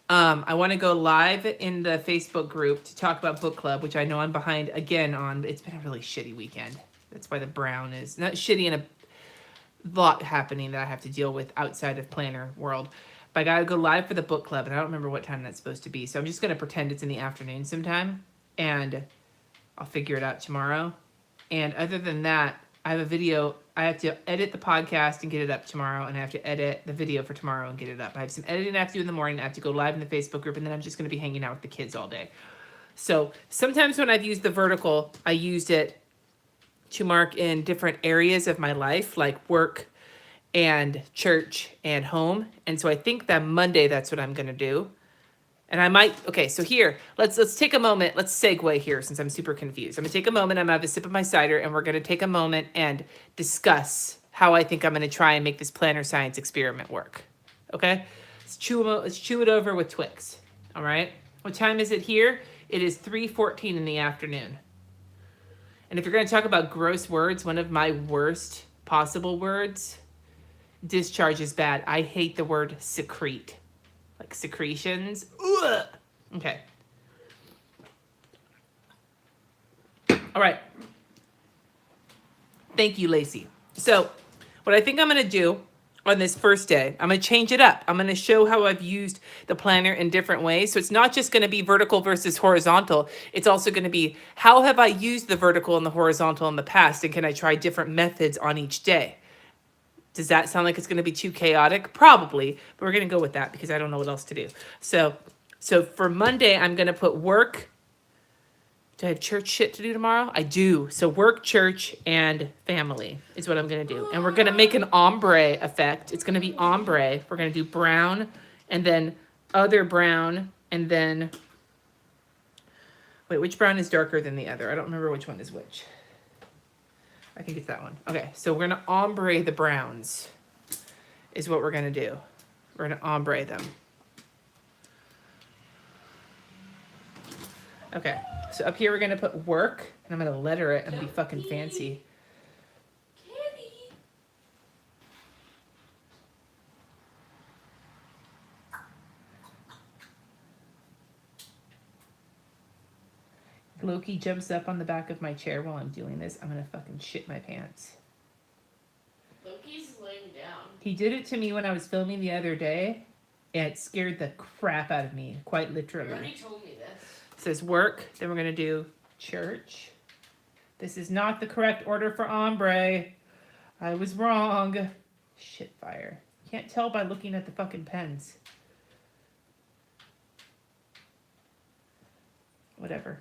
I want to go live in the Facebook group to talk about book club, which I know I'm behind again on. It's been a really shitty weekend. That's why the brown is not shitty and a lot happening that I have to deal with outside of planner world. But I got to go live for the book club, and I don't remember what time that's supposed to be. So I'm just going to pretend it's in the afternoon sometime, and I'll figure it out tomorrow. And other than that, I have a video. I have to edit the podcast and get it up tomorrow, and I have to edit the video for tomorrow and get it up. I have some editing I have to do in the morning. I have to go live in the Facebook group, and then I'm just going to be hanging out with the kids all day. So sometimes when I've used the vertical, I used it to mark in different areas of my life, like work and church and home. And so I think that Monday, that's what I'm going to do. And I might, okay, so here, let's take a moment. Let's segue here since I'm super confused. I'm going to take a moment. I'm going to have a sip of my cider, and we're going to take a moment and discuss how I think I'm going to try and make this planner science experiment work. Okay? Let's chew it over with Twix. All right? What time is it here? It is 3:14 in the afternoon. And if you're going to talk about gross words, one of my worst possible words, discharge is bad. I hate the word secrete. Like secretions. Ugh. Okay. All right. Thank you, Lacey. So what I think I'm going to do on this first day, I'm going to change it up. I'm going to show how I've used the planner in different ways. So it's not just going to be vertical versus horizontal. It's also going to be how have I used the vertical and the horizontal in the past, and can I try different methods on each day? Does that sound like it's going to be too chaotic? Probably, but we're going to go with that because I don't know what else to do. So for Monday, I'm going to put work. Do I have church shit to do tomorrow? I do. So work, church, and family is what I'm going to do. And we're going to make an ombre effect. It's going to be ombre. We're going to do brown and then other brown and then, wait, which brown is darker than the other? I don't remember which one is which. I think it's that one. Okay, so we're going to ombre the browns is what we're going to do. We're going to ombre them. Okay, so up here we're going to put work, and I'm going to letter it and be fucking fancy. Loki jumps up on the back of my chair while I'm doing this. I'm going to fucking shit my pants. Loki's laying down. He did it to me when I was filming the other day, and it scared the crap out of me, quite literally. You already told me this. It says work, then we're going to do church. This is not the correct order for ombre. I was wrong. Shit fire. Can't tell by looking at the fucking pens. Whatever.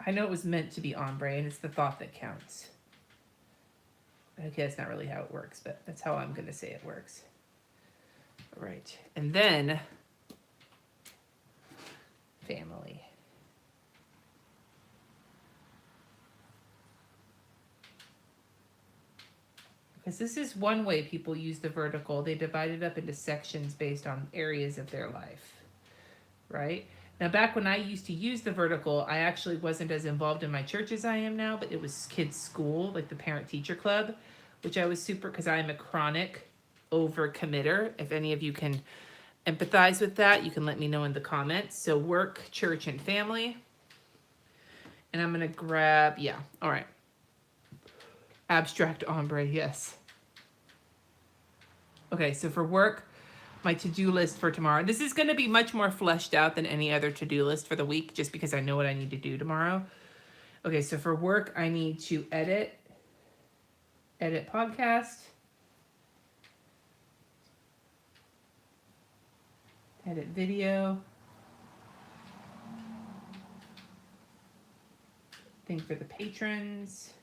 I know it was meant to be ombre, and it's the thought that counts. Okay, that's not really how it works, but that's how I'm going to say it works. All right. And then family. Because this is one way people use the vertical. They divide it up into sections based on areas of their life, right? Now, back when I used to use the vertical, I actually wasn't as involved in my church as I am now, but it was kids' school, like the parent-teacher club, which I was super, because I am a chronic overcommitter. If any of you can empathize with that, you can let me know in the comments. So work, church, and family. And I'm going to grab, yeah, all right. Abstract ombre, yes. Okay, so for work, my to-do list for tomorrow. This is going to be much more fleshed out than any other to-do list for the week, just because I know what I need to do tomorrow. Okay, so for work, I need to edit podcast, edit video, thing for the patrons,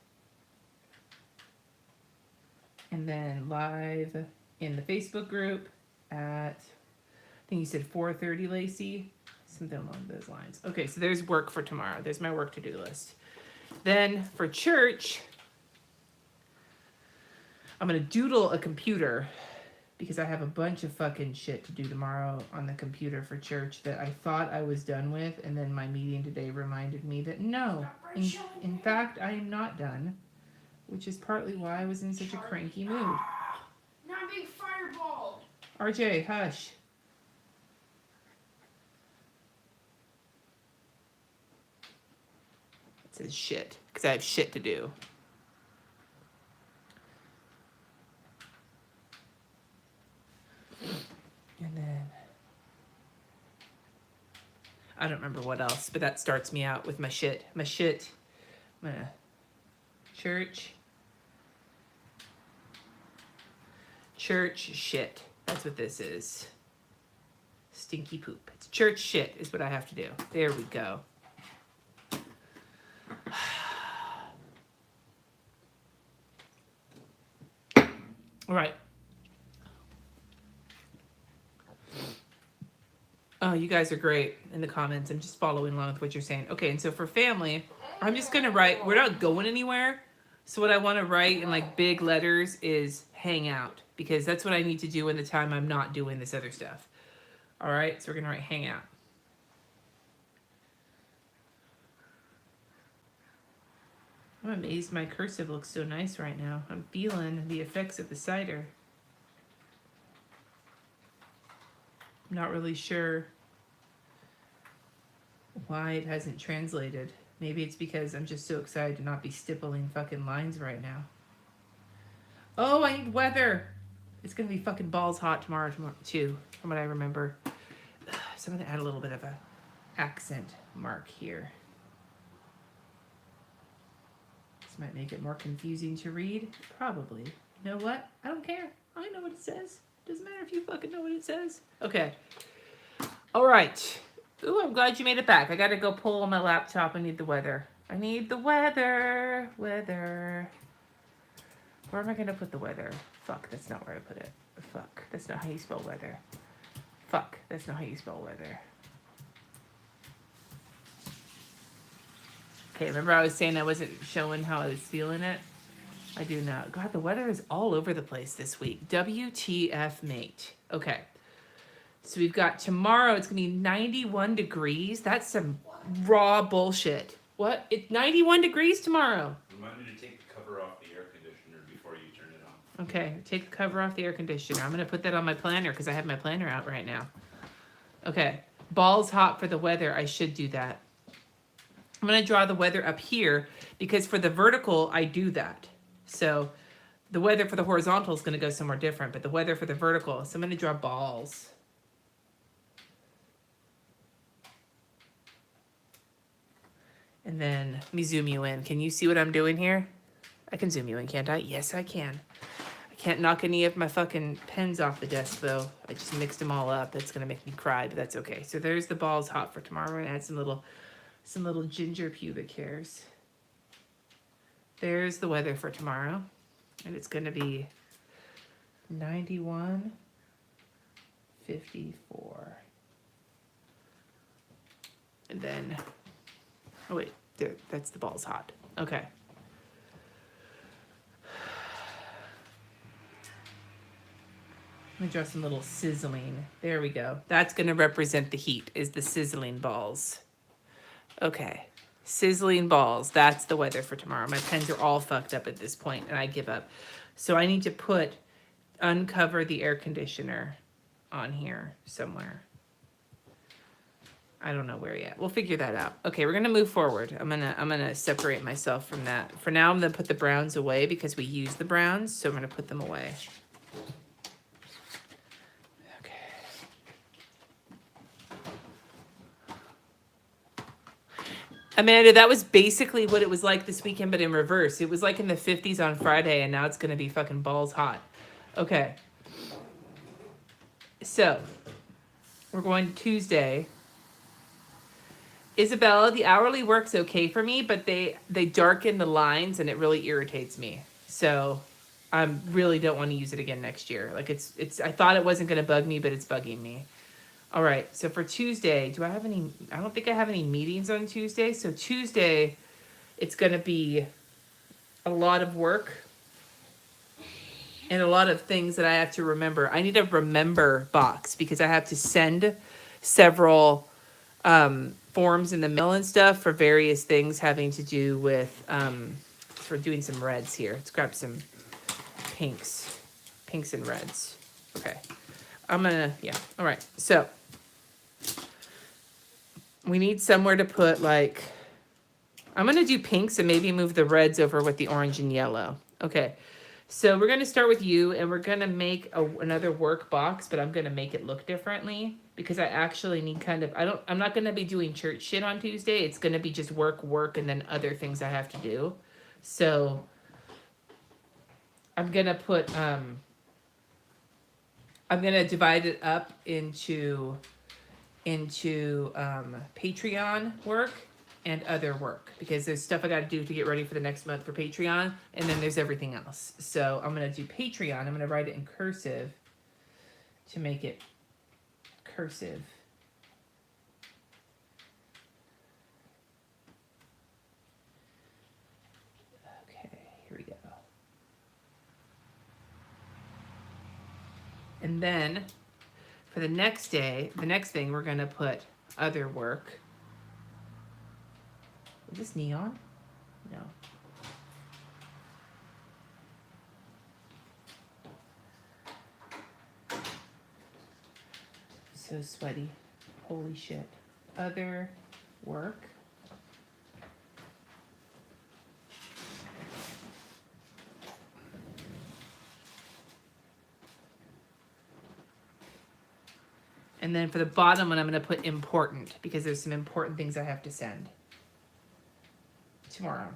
and then live in the Facebook group at, I think you said 4:30, Lacey, something along those lines. Okay, so there's work for tomorrow. There's my work to-do list. Then for church, I'm gonna doodle a computer because I have a bunch of fucking shit to do tomorrow on the computer for church that I thought I was done with, and then my meeting today reminded me that no, in fact, I am not done, which is partly why I was in such a cranky mood. Not being fireballed. RJ, hush. It says shit, because I have shit to do. And then, I don't remember what else, but that starts me out with my shit. My shit. I'm gonna, church, shit. That's what this is. Stinky poop. It's church shit is what I have to do. There we go. All right. Oh, you guys are great in the comments. I'm just following along with what you're saying. Okay, and so for family, I'm just going to write, we're not going anywhere. So what I want to write in like big letters is hang out, because that's what I need to do in the time I'm not doing this other stuff. All right, so we're going to write hang out. I'm amazed my cursive looks so nice right now. I'm feeling the effects of the cider. I'm not really sure why it hasn't translated. Maybe it's because I'm just so excited to not be stippling fucking lines right now. Oh, I need weather. It's gonna be fucking balls hot tomorrow too, from what I remember. So I'm gonna add a little bit of a accent mark here. This might make it more confusing to read. Probably. You know what? I don't care. I know what it says. Doesn't matter if you fucking know what it says. Okay. All right. Ooh, I'm glad you made it back. I gotta go pull on my laptop. I need the weather. I need the weather. Weather. Where am I gonna put the weather? Fuck, that's not where I put it. Fuck, that's not how you spell weather. Fuck, that's not how you spell weather. Okay, remember I was saying I wasn't showing how I was feeling it? I do now. God, the weather is all over the place this week. WTF, mate. Okay. So we've got tomorrow, it's going to be 91 degrees. That's some raw bullshit. What? It's 91 degrees tomorrow. Remind me to take the cover off the air conditioner before you turn it on. Okay, take the cover off the air conditioner. I'm going to put that on my planner because I have my planner out right now. Okay. Balls hot for the weather. I should do that. I'm going to draw the weather up here because for the vertical, I do that. So the weather for the horizontal is going to go somewhere different, but the weather for the vertical, so I'm going to draw balls. And then let me zoom you in. Can you see what I'm doing here? I can zoom you in, can't I? Yes, I can. I can't knock any of my fucking pens off the desk, though. I just mixed them all up. That's going to make me cry, but that's okay. So there's the balls hot for tomorrow. We're going to add some little ginger pubic hairs. There's the weather for tomorrow. And it's going to be 91, 54. And then, oh wait, there, that's the balls hot. Okay. Let me draw some little sizzling. There we go. That's going to represent the heat, is the sizzling balls. Okay. Sizzling balls. That's the weather for tomorrow. My pens are all fucked up at this point, and I give up. So I need to uncover the air conditioner. on here somewhere. I don't know where yet. We'll figure that out. Okay, we're gonna move forward. I'm gonna separate myself from that. For now, I'm gonna put the browns away because we use the browns, so I'm gonna put them away. Okay. Amanda, that was basically what it was like this weekend, but in reverse. It was like in the 50s on Friday, and now it's gonna be fucking balls hot. Okay. So, we're going to Tuesday. Isabella, the hourly work's okay for me, but they darken the lines and it really irritates me. So I really don't want to use it again next year. Like it's I thought it wasn't going to bug me, but it's bugging me. All right. So for Tuesday, do I have any? I don't think I have any meetings on Tuesday. So Tuesday, it's going to be a lot of work and a lot of things that I have to remember. I need a remember box because I have to send several forms in the mail and stuff for various things having to do with for doing some reds here. Let's grab some pinks and reds. Okay, I'm gonna, yeah, all right. So we need somewhere to put, like, I'm gonna do pinks and maybe move the reds over with the orange and yellow. Okay, so we're gonna start with you, and we're gonna make another work box, but I'm gonna make it look differently because I actually need kind of, I'm not gonna be doing church shit on Tuesday. It's gonna be just work, and then other things I have to do. So I'm gonna put, I'm gonna divide it up into Patreon work and other work, because there's stuff I got to do to get ready for the next month for Patreon, and then there's everything else. So I'm going to do Patreon. I'm going to write it in cursive to make it cursive. Okay, here we go. And then for the next day, the next thing, we're going to put other work. Is this neon? No. So sweaty. Holy shit. Other work. And then for the bottom one, I'm going to put important, because there's some important things I have to send tomorrow,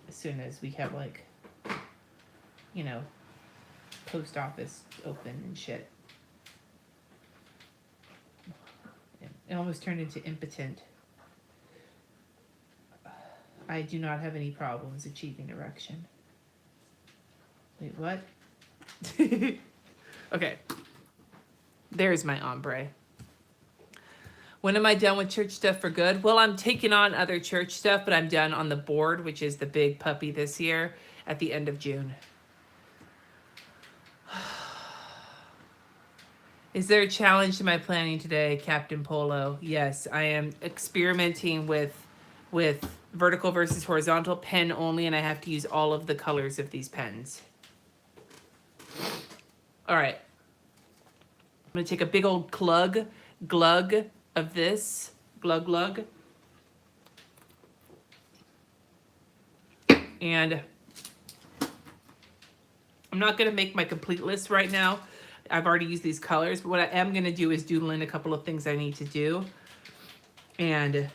as soon as we have, like, you know, post office open and shit. It almost turned into impotent. I do not have any problems achieving erection. Wait, what? Okay. There's my ombre. When am I done with church stuff for good? Well, I'm taking on other church stuff, but I'm done on the board, which is the big puppy this year, at the end of June. Is there a challenge to my planning today, Captain Polo? Yes, I am experimenting with vertical versus horizontal, pen only, and I have to use all of the colors of these pens. All right. I'm going to take a big old glug of this. Glug. And I'm not going to make my complete list right now. I've already used these colors, but what I am going to do is doodle in a couple of things I need to do. And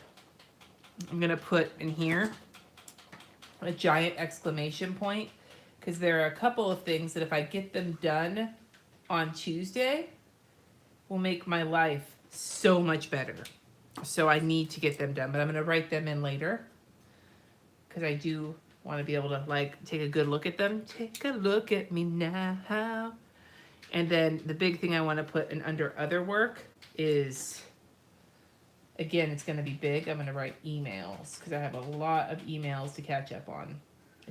I'm going to put in here a giant exclamation point, because there are a couple of things that if I get them done on Tuesday will make my life so much better. So I need to get them done, but I'm going to write them in later, because I do want to be able to, like, take a good look at them. Take a look at me now. And then the big thing I want to put in under other work is, again, it's going to be big. I'm going to write emails, because I have a lot of emails to catch up on.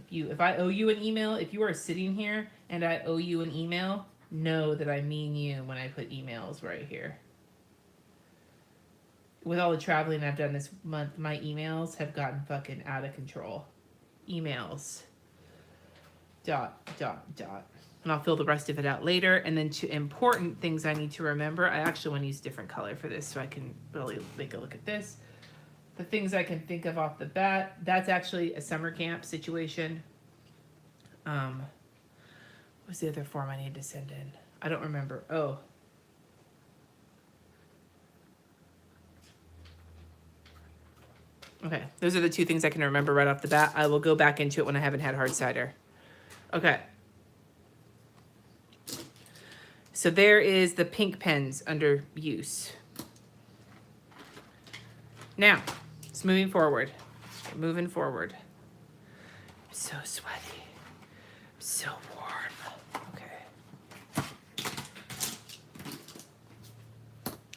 If I owe you an email, if you are sitting here and I owe you an email, know that I mean you when I put emails right here. With all the traveling I've done this month, my emails have gotten fucking out of control. Emails. dot, dot, dot. And I'll fill the rest of it out later. And then to important things I need to remember, I actually want to use a different color for this so I can really make a look at this. The things I can think of off the bat, that's actually a summer camp situation. What's the other form I need to send in? I don't remember. Oh. Okay, those are the two things I can remember right off the bat. I will go back into it when I haven't had hard cider. Okay. So there is the pink pens under use. Now, it's moving forward. Moving forward. I'm so sweaty. I'm so warm. Okay.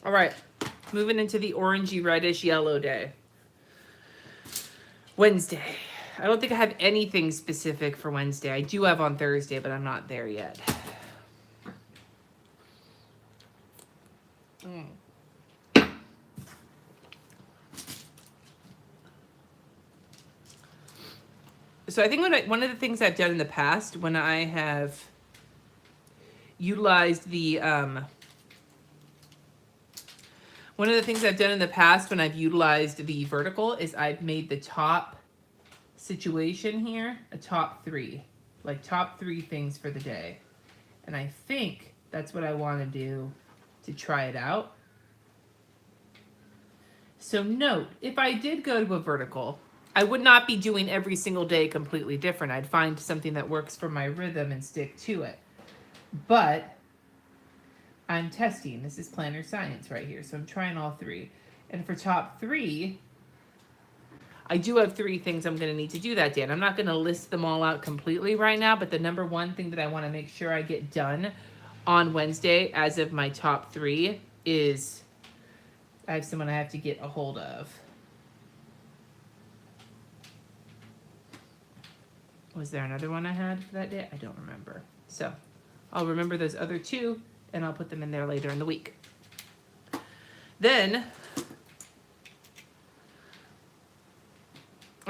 All right. Moving into the orangey reddish yellow day. Wednesday. I don't think I have anything specific for Wednesday. I do have on Thursday, but I'm not there yet. So I think one of the things I've done in the past when I have utilized the one of the things I've done in the past when I've utilized the vertical is I've made the top situation here a top 3, like top 3 things for the day. And I think that's what I want to do to try it out. So note, if I did go to a vertical, I would not be doing every single day completely different. I'd find something that works for my rhythm and stick to it. But I'm testing. This is planner science right here. So I'm trying all 3. And for top 3, I do have 3 things I'm going to need to do that day. And I'm not going to list them all out completely right now. But the number 1 thing that I want to make sure I get done on Wednesday as of my top 3 is I have someone I have to get a hold of. Was there another one I had for that day? I don't remember. So I'll remember those other 2 and I'll put them in there later in the week. Then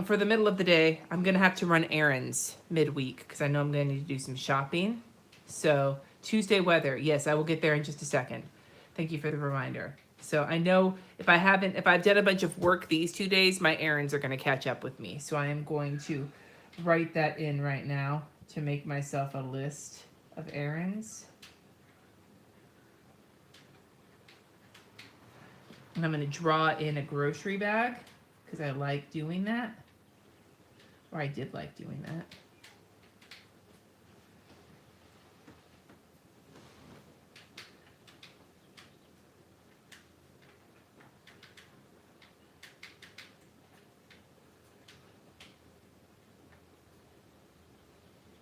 for the middle of the day, I'm going to have to run errands midweek because I know I'm going to need to do some shopping. So Tuesday weather. Yes, I will get there in just a second. Thank you for the reminder. So I know if I've done a bunch of work these 2 days, my errands are going to catch up with me. So I am going to write that in right now to make myself a list of errands. And I'm going to draw in a grocery bag because I like doing that. Or I did like doing that.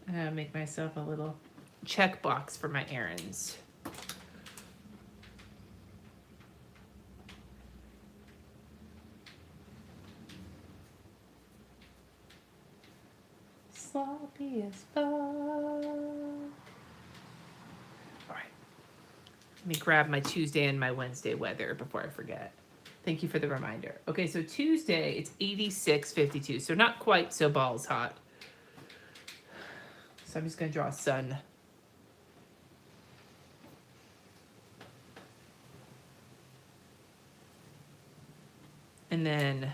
And I'll make myself a little checkbox for my errands. Sloppy as fuck. All right. Let me grab my Tuesday and my Wednesday weather before I forget. Thank you for the reminder. Okay, so Tuesday, it's 86.52, so not quite so balls hot. So I'm just going to draw a sun. And then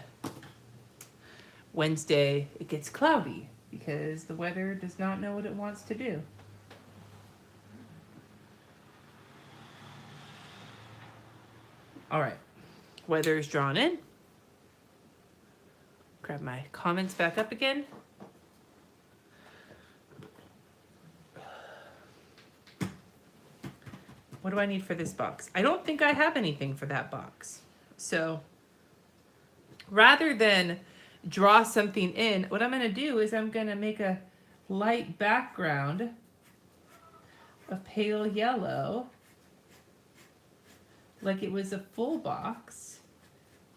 Wednesday, it gets cloudy because the weather does not know what it wants to do. All right, weather is drawn in. Grab my comments back up again. What do I need for this box? I don't think I have anything for that box. So rather than draw something in, what I'm going to do is I'm going to make a light background of pale yellow, like it was a full box,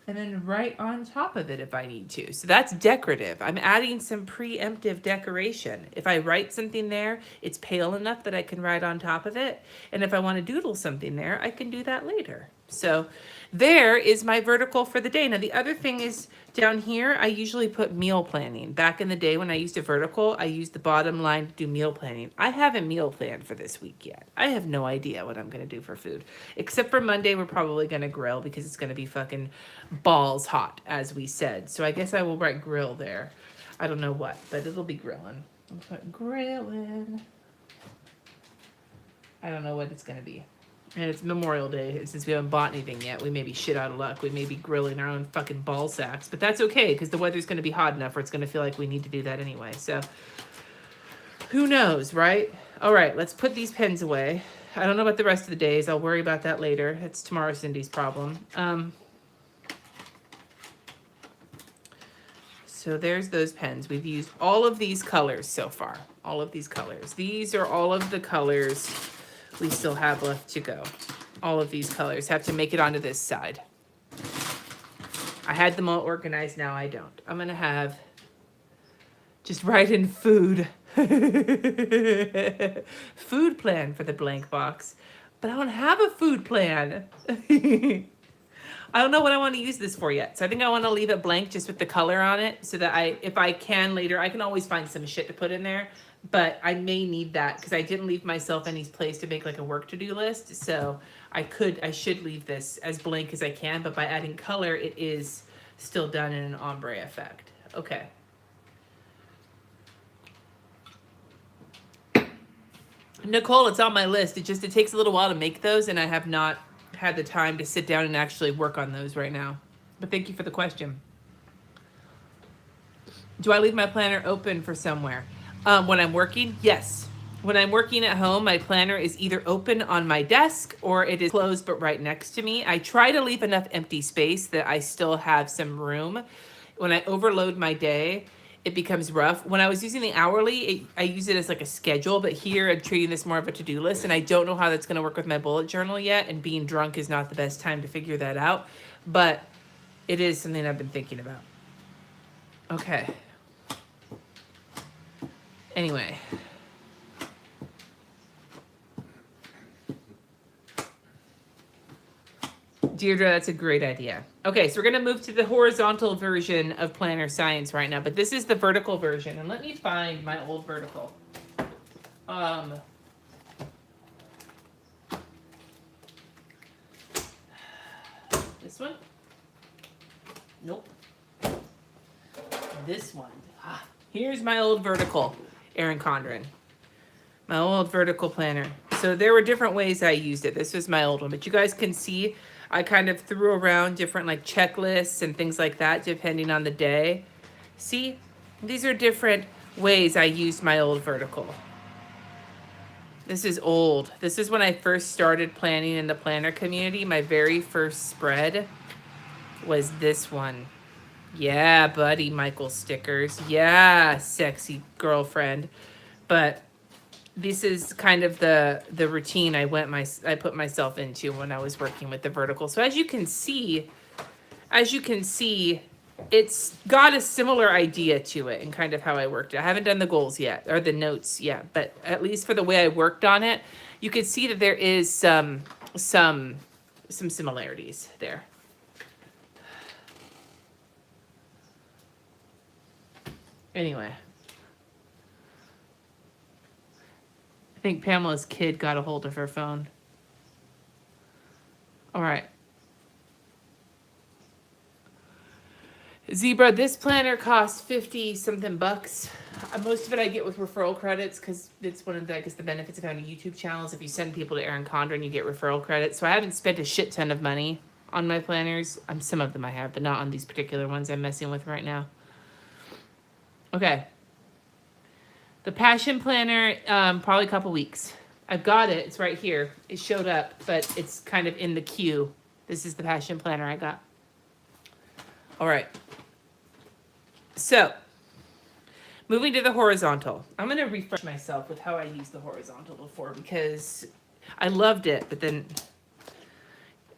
and then right on top of it if I need to. So that's decorative. I'm adding some preemptive decoration. If I write something there, it's pale enough that I can write on top of it. And if I want to doodle something there, I can do that later. So there is my vertical for the day. Now the other thing is down here, I usually put meal planning. Back in the day when I used a vertical, I used the bottom line to do meal planning. I haven't meal planned for this week yet. I have no idea what I'm going to do for food. Except for Monday, we're probably going to grill because it's going to be fucking balls hot, as we said. So I guess I will write grill there. I don't know what, but it'll be grilling. I'll put grilling. I don't know what it's going to be. And it's Memorial Day. Since we haven't bought anything yet, we may be shit out of luck. We may be grilling our own fucking ball sacks. But that's okay, because the weather's going to be hot enough where it's going to feel like we need to do that anyway. So, who knows, right? All right, let's put these pens away. I don't know about the rest of the days. I'll worry about that later. It's tomorrow Cindy's problem. So there's those pens. We've used all of these colors so far. All of these colors. These are all of the colors we still have left to go. All of these colors have to make it onto this side. I had them all organized, now I don't. I'm gonna have, just write in food. Food plan for the blank box. But I don't have a food plan. I don't know what I want to use this for yet. So I think I want to leave it blank just with the color on it so that if I can later, I can always find some shit to put in there. But I may need that because I didn't leave myself any place to make like a work to-do list. So I should leave this as blank as I can, but by adding color, it is still done in an ombre effect. Okay. Nicole, it's on my list. It takes a little while to make those, and I have not had the time to sit down and actually work on those right now. But thank you for the question. Do I leave my planner open for somewhere? When I'm working, yes. When I'm working at home, my planner is either open on my desk or it is closed but right next to me. I try to leave enough empty space that I still have some room. When I overload my day, it becomes rough. When I was using the hourly, I use it as like a schedule, but here I'm treating this more of a to-do list, and I don't know how that's going to work with my bullet journal yet, and being drunk is not the best time to figure that out, but it is something I've been thinking about. Okay. Anyway. Deirdre, that's a great idea. Okay, so we're going to move to the horizontal version of Planner Science right now, but this is the vertical version. And let me find my old vertical. This one? Nope. This one. Here's my old vertical, Erin Condren. My old vertical planner. So there were different ways I used it. This was my old one, but you guys can see I kind of threw around different like checklists and things like that depending on the day. See, these are different ways I used my old vertical. This is old. This is when I first started planning in the planner community. My very first spread was this one. Yeah, buddy, Michael stickers. Yeah, sexy girlfriend. But this is kind of the routine I put myself into when I was working with the vertical. So as you can see, it's got a similar idea to it and kind of how I worked it. I haven't done the goals yet or the notes yet, but at least for the way I worked on it, you can see that there is some similarities there. Anyway. I think Pamela's kid got a hold of her phone. All right. Zebra, this planner costs 50 something bucks. Most of it I get with referral credits because it's one of the, I guess, the benefits of having a YouTube channel is if you send people to Erin Condren, you get referral credits. So I haven't spent a shit ton of money on my planners. Some of them I have, but not on these particular ones I'm messing with right now. Okay. The Passion Planner, probably a couple weeks. I've got it. It's right here. It showed up, but it's kind of in the queue. This is the Passion Planner I got. All right. So, moving to the horizontal. I'm going to refresh myself with how I used the horizontal before because I loved it, but then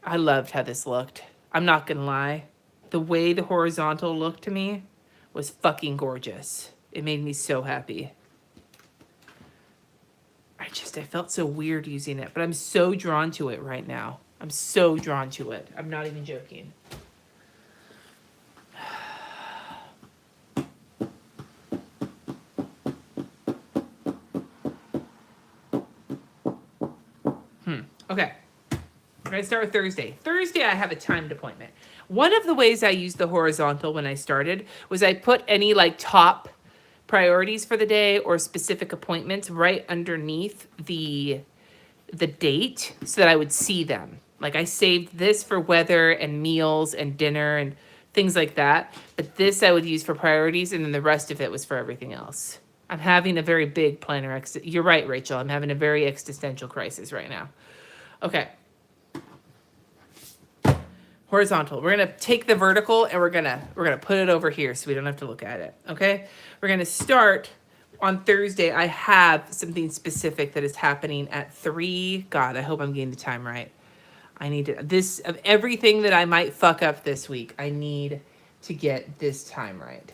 I loved how this looked. I'm not going to lie. The way the horizontal looked to me was fucking gorgeous. It made me so happy. I felt so weird using it, but I'm so drawn to it right now. I'm so drawn to it. I'm not even joking. Okay. We're going to start with Thursday. Thursday, I have a timed appointment. One of the ways I used the horizontal when I started was I put any like top priorities for the day or specific appointments right underneath the date so that I would see them. Like I saved this for weather and meals and dinner and things like that. But this I would use for priorities, and then the rest of it was for everything else. I'm having a very big planner. You're right, Rachel. I'm having a very existential crisis right now. Okay. Horizontal. We're gonna take the vertical and we're gonna put it over here so we don't have to look at it. Okay. We're gonna start on Thursday. I have something specific that is happening at 3. God, I hope I'm getting the time right. I need to this of everything that I might fuck up this week. I need to get this time right.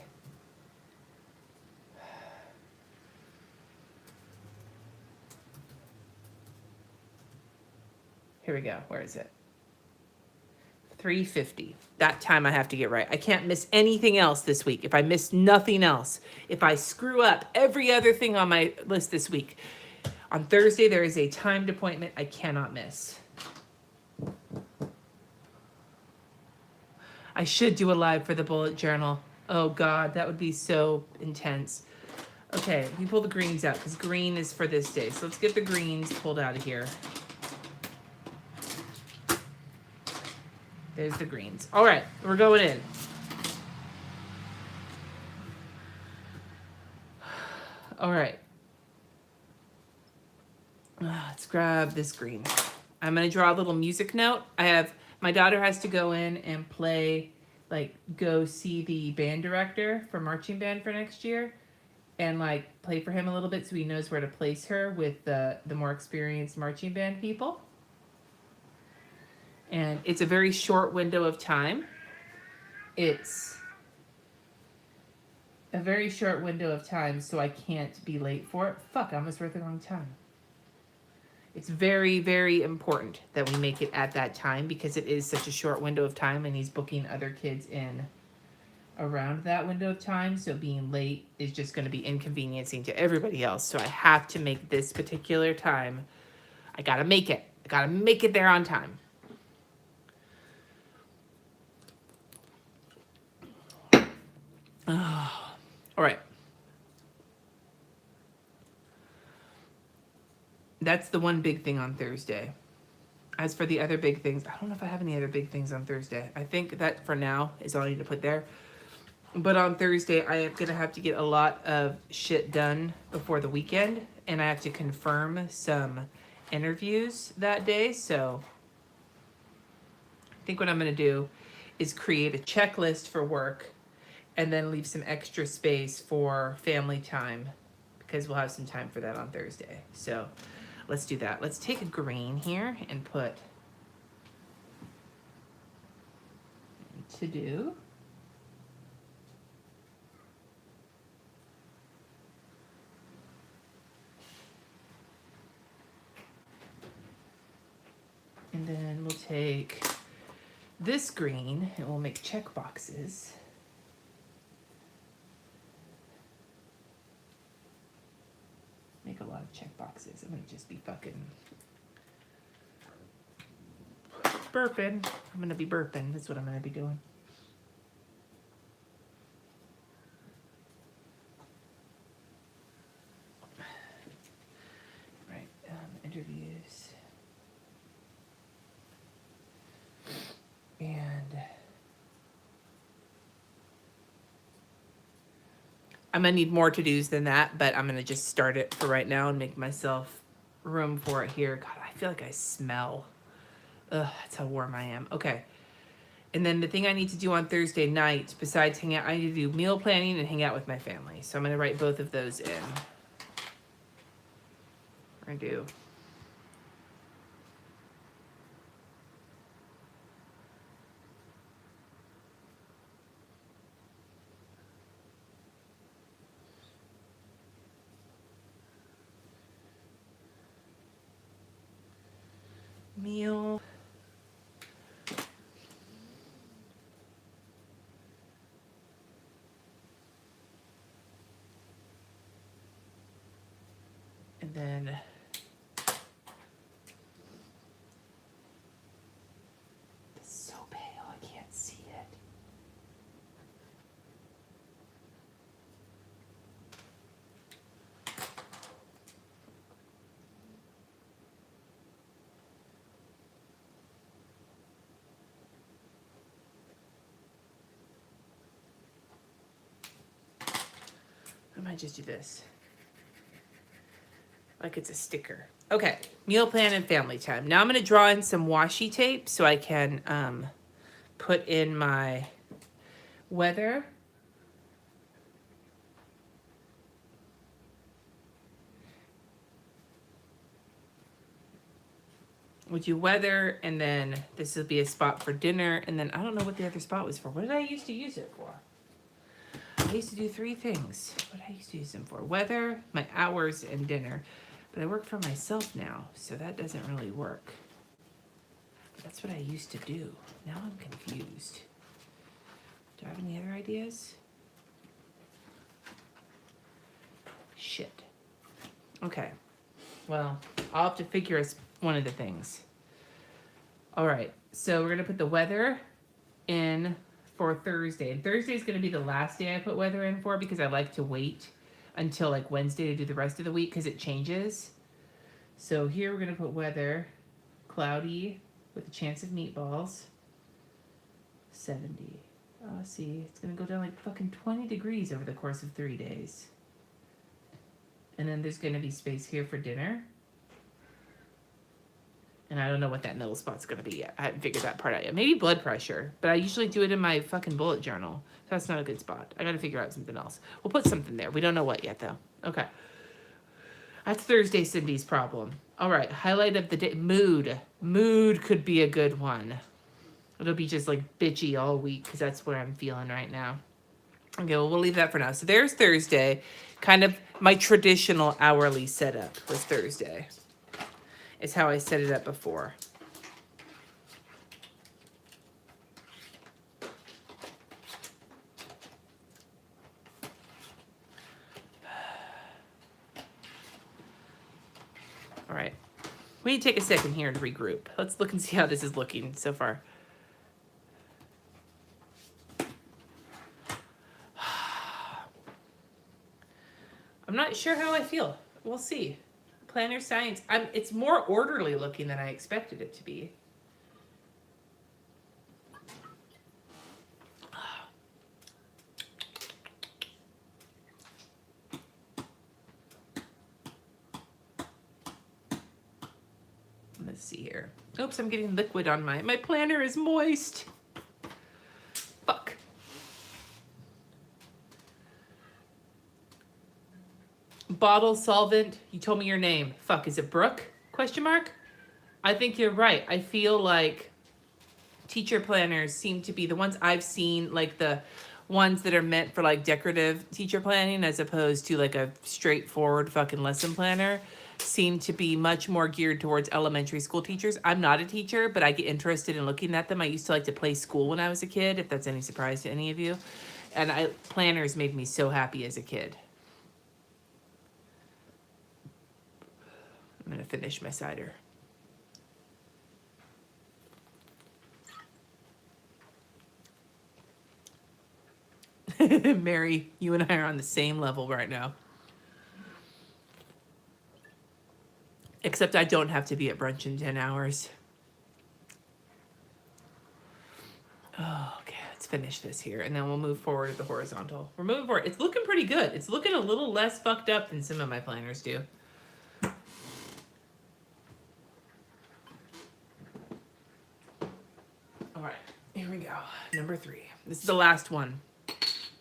Here we go. Where is it? 3:50. That time I have to get right. I can't miss anything else this week. If I miss nothing else, if I screw up every other thing on my list this week, on Thursday there is a timed appointment I cannot miss. I should do a live for the bullet journal. Oh God, that would be so intense. Okay, we pull the greens out because green is for this day. So let's get the greens pulled out of here. There's the greens. All right, we're going in. All right. Let's grab this green. I'm going to draw a little music note. My daughter has to go in and play, like, go see the band director for marching band for next year and, like, play for him a little bit so he knows where to place her with the more experienced marching band people. And it's a very short window of time. It's a very short window of time, so I can't be late for it. Fuck, I almost wrote the wrong time. It's very, very important that we make it at that time because it is such a short window of time and he's booking other kids in around that window of time. So being late is just going to be inconveniencing to everybody else. So I have to make this particular time. I got to make it. I got to make it there on time. All right. That's the one big thing on Thursday. As for the other big things, I don't know if I have any other big things on Thursday. I think that for now is all I need to put there. But on Thursday, I am going to have to get a lot of shit done before the weekend. And I have to confirm some interviews that day. So I think what I'm going to do is create a checklist for work and then leave some extra space for family time because we'll have some time for that on Thursday. So let's do that. Let's take a green here and put to do. And then we'll take this green and we'll make check boxes. Make a lot of check boxes. I'm gonna just be fucking burping. I'm gonna be burping. That's what I'm gonna be doing. Right, interviews. And I'm gonna need more to-dos than that, but I'm gonna just start it for right now and make myself room for it here. God, I feel like I smell. Ugh, that's how warm I am. Okay. And then the thing I need to do on Thursday night, besides hang out, I need to do meal planning and hang out with my family. So I'm gonna write both of those in. We're gonna do meal And then it's so pale, I can't see it. I might just do this. Like it's a sticker. Okay, meal plan and family time. Now I'm gonna draw in some washi tape so I can put in my weather. We'll do weather, and then this will be a spot for dinner, and then I don't know what the other spot was for. What did I used to use it for? I used to do 3 things. What did I used to use them for? Weather, my hours, and dinner. But I work for myself now, so that doesn't really work. That's what I used to do. Now I'm confused. Do I have any other ideas? Shit. Okay. Well, I'll have to figure out one of the things. All right. So we're going to put the weather in for Thursday. And Thursday is going to be the last day I put weather in for because I like to wait until like Wednesday to do the rest of the week because it changes. So here we're going to put weather, cloudy with a chance of meatballs, 70. Oh, see, it's going to go down like fucking 20 degrees over the course of 3 days. And then there's going to be space here for dinner. And I don't know what that middle spot's going to be yet. I haven't figured that part out yet. Maybe blood pressure, but I usually do it in my fucking bullet journal. That's not a good spot. I got to figure out something else. We'll put something there. We don't know what yet, though. Okay. That's Thursday, Cindy's problem. All right. Highlight of the day. Mood. Mood could be a good one. It'll be just like bitchy all week because that's what I'm feeling right now. Okay, well, we'll leave that for now. So there's Thursday. Kind of my traditional hourly setup was Thursday. Is how I set it up before. All right. We need to take a second here to regroup. Let's look and see how this is looking so far. I'm not sure how I feel. We'll see. Planner science. It's more orderly looking than I expected it to be. Let's see here. Oops, I'm getting liquid on my planner is moist. Fuck. Bottle solvent. You told me your name. Fuck, is it Brooke? Question mark? I think you're right. I feel like teacher planners seem to be the ones I've seen, like the ones that are meant for like decorative teacher planning as opposed to like a straightforward fucking lesson planner, seem to be much more geared towards elementary school teachers. I'm not a teacher, but I get interested in looking at them. I used to like to play school when I was a kid, if that's any surprise to any of you. And planners made me so happy as a kid. I'm going to finish my cider. Mary, you and I are on the same level right now. Except I don't have to be at brunch in 10 hours. Oh, okay, let's finish this here. And then we'll move forward to the horizontal. We're moving forward. It's looking pretty good. It's looking a little less fucked up than some of my planners do. All right, here we go. Number 3. This is the last one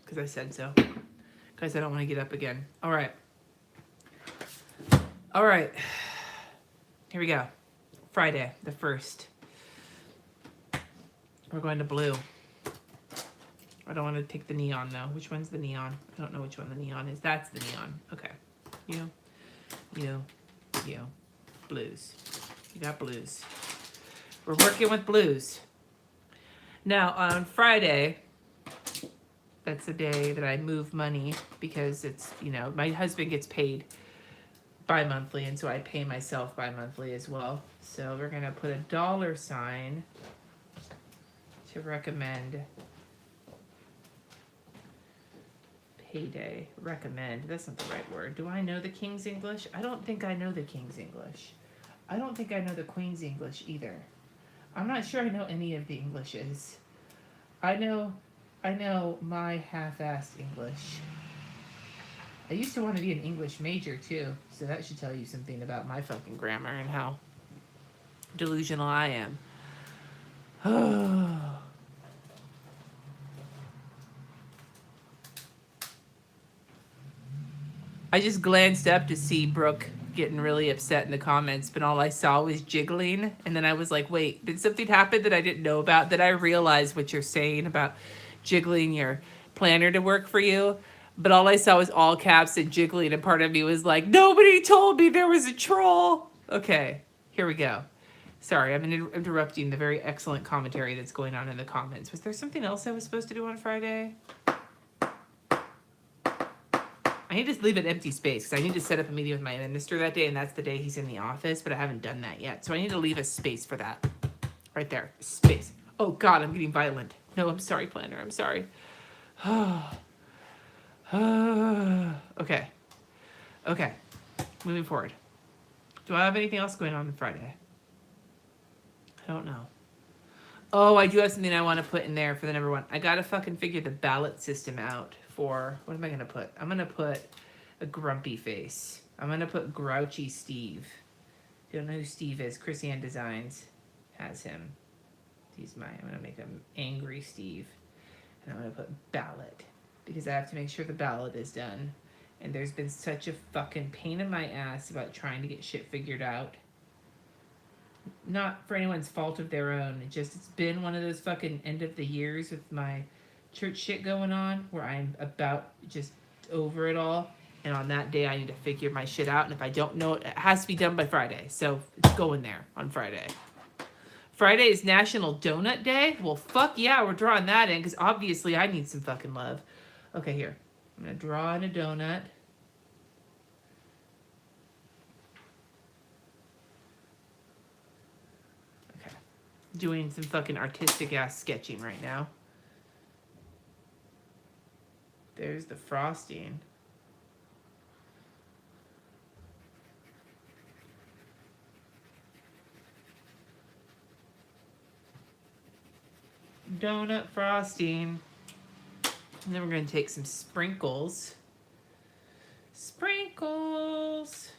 because I said so. Guys, I don't want to get up again. All right. All right. Here we go. Friday, the 1st. We're going to blue. I don't want to take the neon though. Which one's the neon? I don't know which one the neon is. That's the neon. Okay. You. Blues. You got blues. We're working with blues. Now, on Friday, that's the day that I move money because it's, my husband gets paid bi-monthly, and so I pay myself bi-monthly as well. So we're gonna put a $sign to recommend payday. Recommend, that's not the right word. Do I know the King's English? I don't think I know the King's English. I don't think I know the Queen's English either. I'm not sure I know any of the Englishes. I know my half-assed English. I used to want to be an English major too, so that should tell you something about my fucking grammar and how delusional I am. I just glanced up to see Brooke getting really upset in the comments, but all I saw was jiggling, and then I was like, wait, did something happen that I didn't know about? That I realized what you're saying about jiggling your planner to work for you? But all I saw was all caps and jiggling, and part of me was like, nobody told me there was a troll. Okay, here we go. Sorry, I'm interrupting the very excellent commentary that's going on in the comments. Was there something else I was supposed to do on Friday? I need to leave an empty space because I need to set up a meeting with my minister that day, and that's the day he's in the office, but I haven't done that yet. So I need to leave a space for that. Right there. Space. Oh, God, I'm getting violent. No, I'm sorry, planner. I'm sorry. Okay. Okay. Moving forward. Do I have anything else going on Friday? I don't know. Oh, I do have something I want to put in there for the number one. I gotta fucking figure the ballot system out for, what am I gonna put? I'm gonna put a grumpy face. I'm gonna put grouchy Steve. If you don't know who Steve is, Chris Ann Designs has him. I'm gonna make him angry Steve. And I'm gonna put ballot, because I have to make sure the ballot is done. And there's been such a fucking pain in my ass about trying to get shit figured out. Not for anyone's fault of their own. It's been one of those fucking end of the years with my church shit going on where I'm about just over it all. And on that day, I need to figure my shit out. And if I don't know it, it has to be done by Friday. So it's going there on Friday. Friday is National Donut Day. Well, fuck yeah, we're drawing that in because obviously I need some fucking love. Okay, here. I'm going to draw in a donut. Doing some fucking artistic ass sketching right now. There's the frosting. Donut frosting. And then we're going to take some sprinkles. Sprinkles.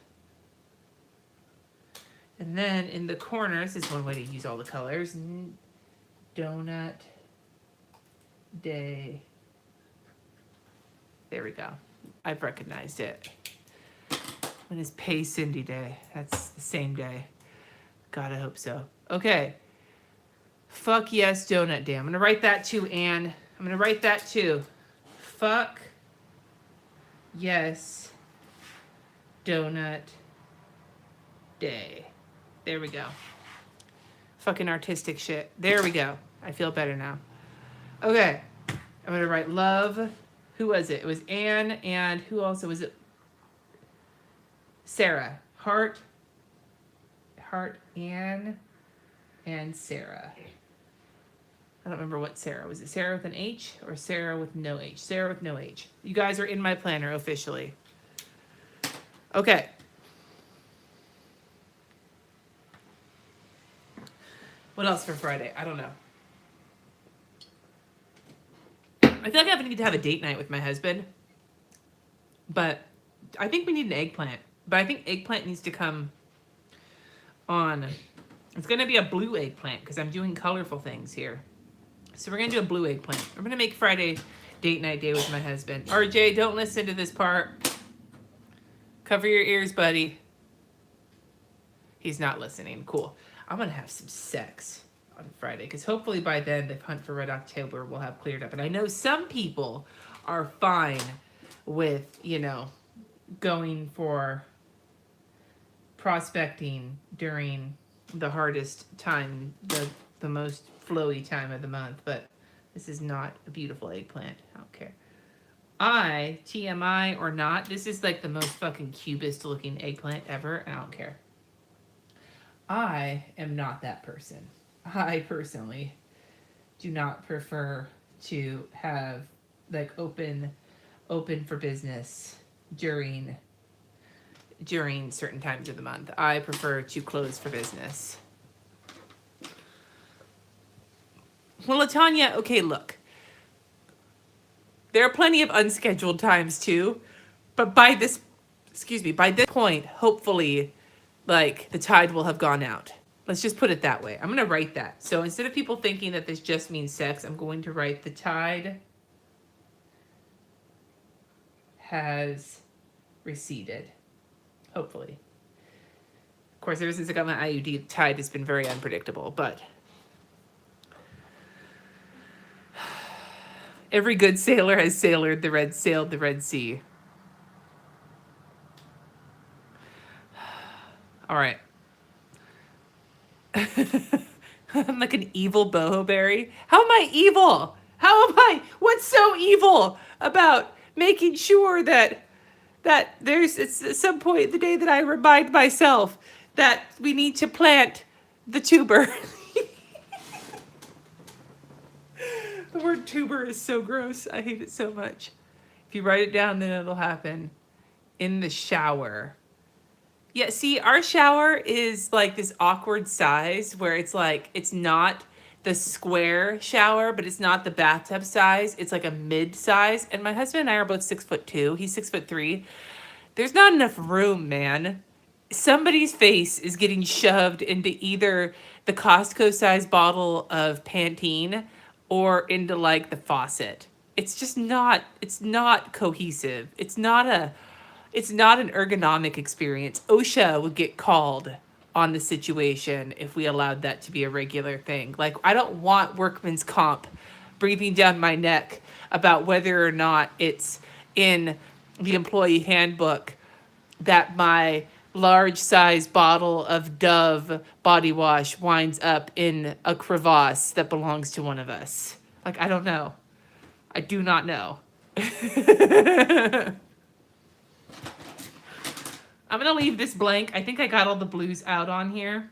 And then in the corners is one way to use all the colors. Donut Day. There we go. I've recognized it. When is Pay Cindy Day? That's the same day. God, I hope so. Okay. Fuck yes, Donut Day. I'm going to write that too, Anne. I'm going to write that too. Fuck yes, Donut Day. There we go. Fucking artistic shit. There we go. I feel better now. Okay. I'm going to write love. Who was it? It was Anne, and who also was it? Sarah. Heart, Anne, and Sarah. I don't remember what Sarah. Was it Sarah with an H or Sarah with no H? Sarah with no H. You guys are in my planner officially. Okay. What else for Friday? I don't know. I feel like I need to have a date night with my husband. But I think we need an eggplant. But I think eggplant needs to come on. It's going to be a blue eggplant because I'm doing colorful things here. So we're going to do a blue eggplant. We're going to make Friday date night day with my husband. RJ, don't listen to this part. Cover your ears, buddy. He's not listening. Cool. I'm going to have some sex on Friday because hopefully by then the hunt for Red October will have cleared up. And I know some people are fine with, you know, going for prospecting during the hardest time, the most flowy time of the month. But this is not a beautiful eggplant. I don't care. TMI or not, this is like the most fucking cubist looking eggplant ever, and I don't care. I am not that person. I personally do not prefer to have like open for business during certain times of the month. I prefer to close for business. Well, Latanya, okay, look. There are plenty of unscheduled times too, but by this point, hopefully, like, the tide will have gone out. Let's just put it that way. I'm going to write that. So instead of people thinking that this just means sex, I'm going to write the tide has receded. Hopefully. Of course, ever since I got my IUD, the tide has been very unpredictable, but every good sailor has sailed the Red Sea. All right. I'm like an evil boho berry. How am I evil? What's so evil about making sure that there's at some point in the day that I remind myself that we need to plant the tuber. The word tuber is so gross. I hate it so much. If you write it down, then it'll happen. In the shower. Yeah, see, our shower is like this awkward size where it's like, it's not the square shower, but it's not the bathtub size. It's like a mid size. And my husband and I are both 6'2". He's 6'3". There's not enough room, man. Somebody's face is getting shoved into either the Costco size bottle of Pantene or into like the faucet. It's just not, it's not cohesive. It's not an ergonomic experience. OSHA would get called on the situation if we allowed that to be a regular thing. Like, I don't want workman's comp breathing down my neck about whether or not it's in the employee handbook that my large size bottle of Dove body wash winds up in a crevasse that belongs to one of us. Like, I don't know. I do not know. I'm going to leave this blank. I think I got all the blues out on here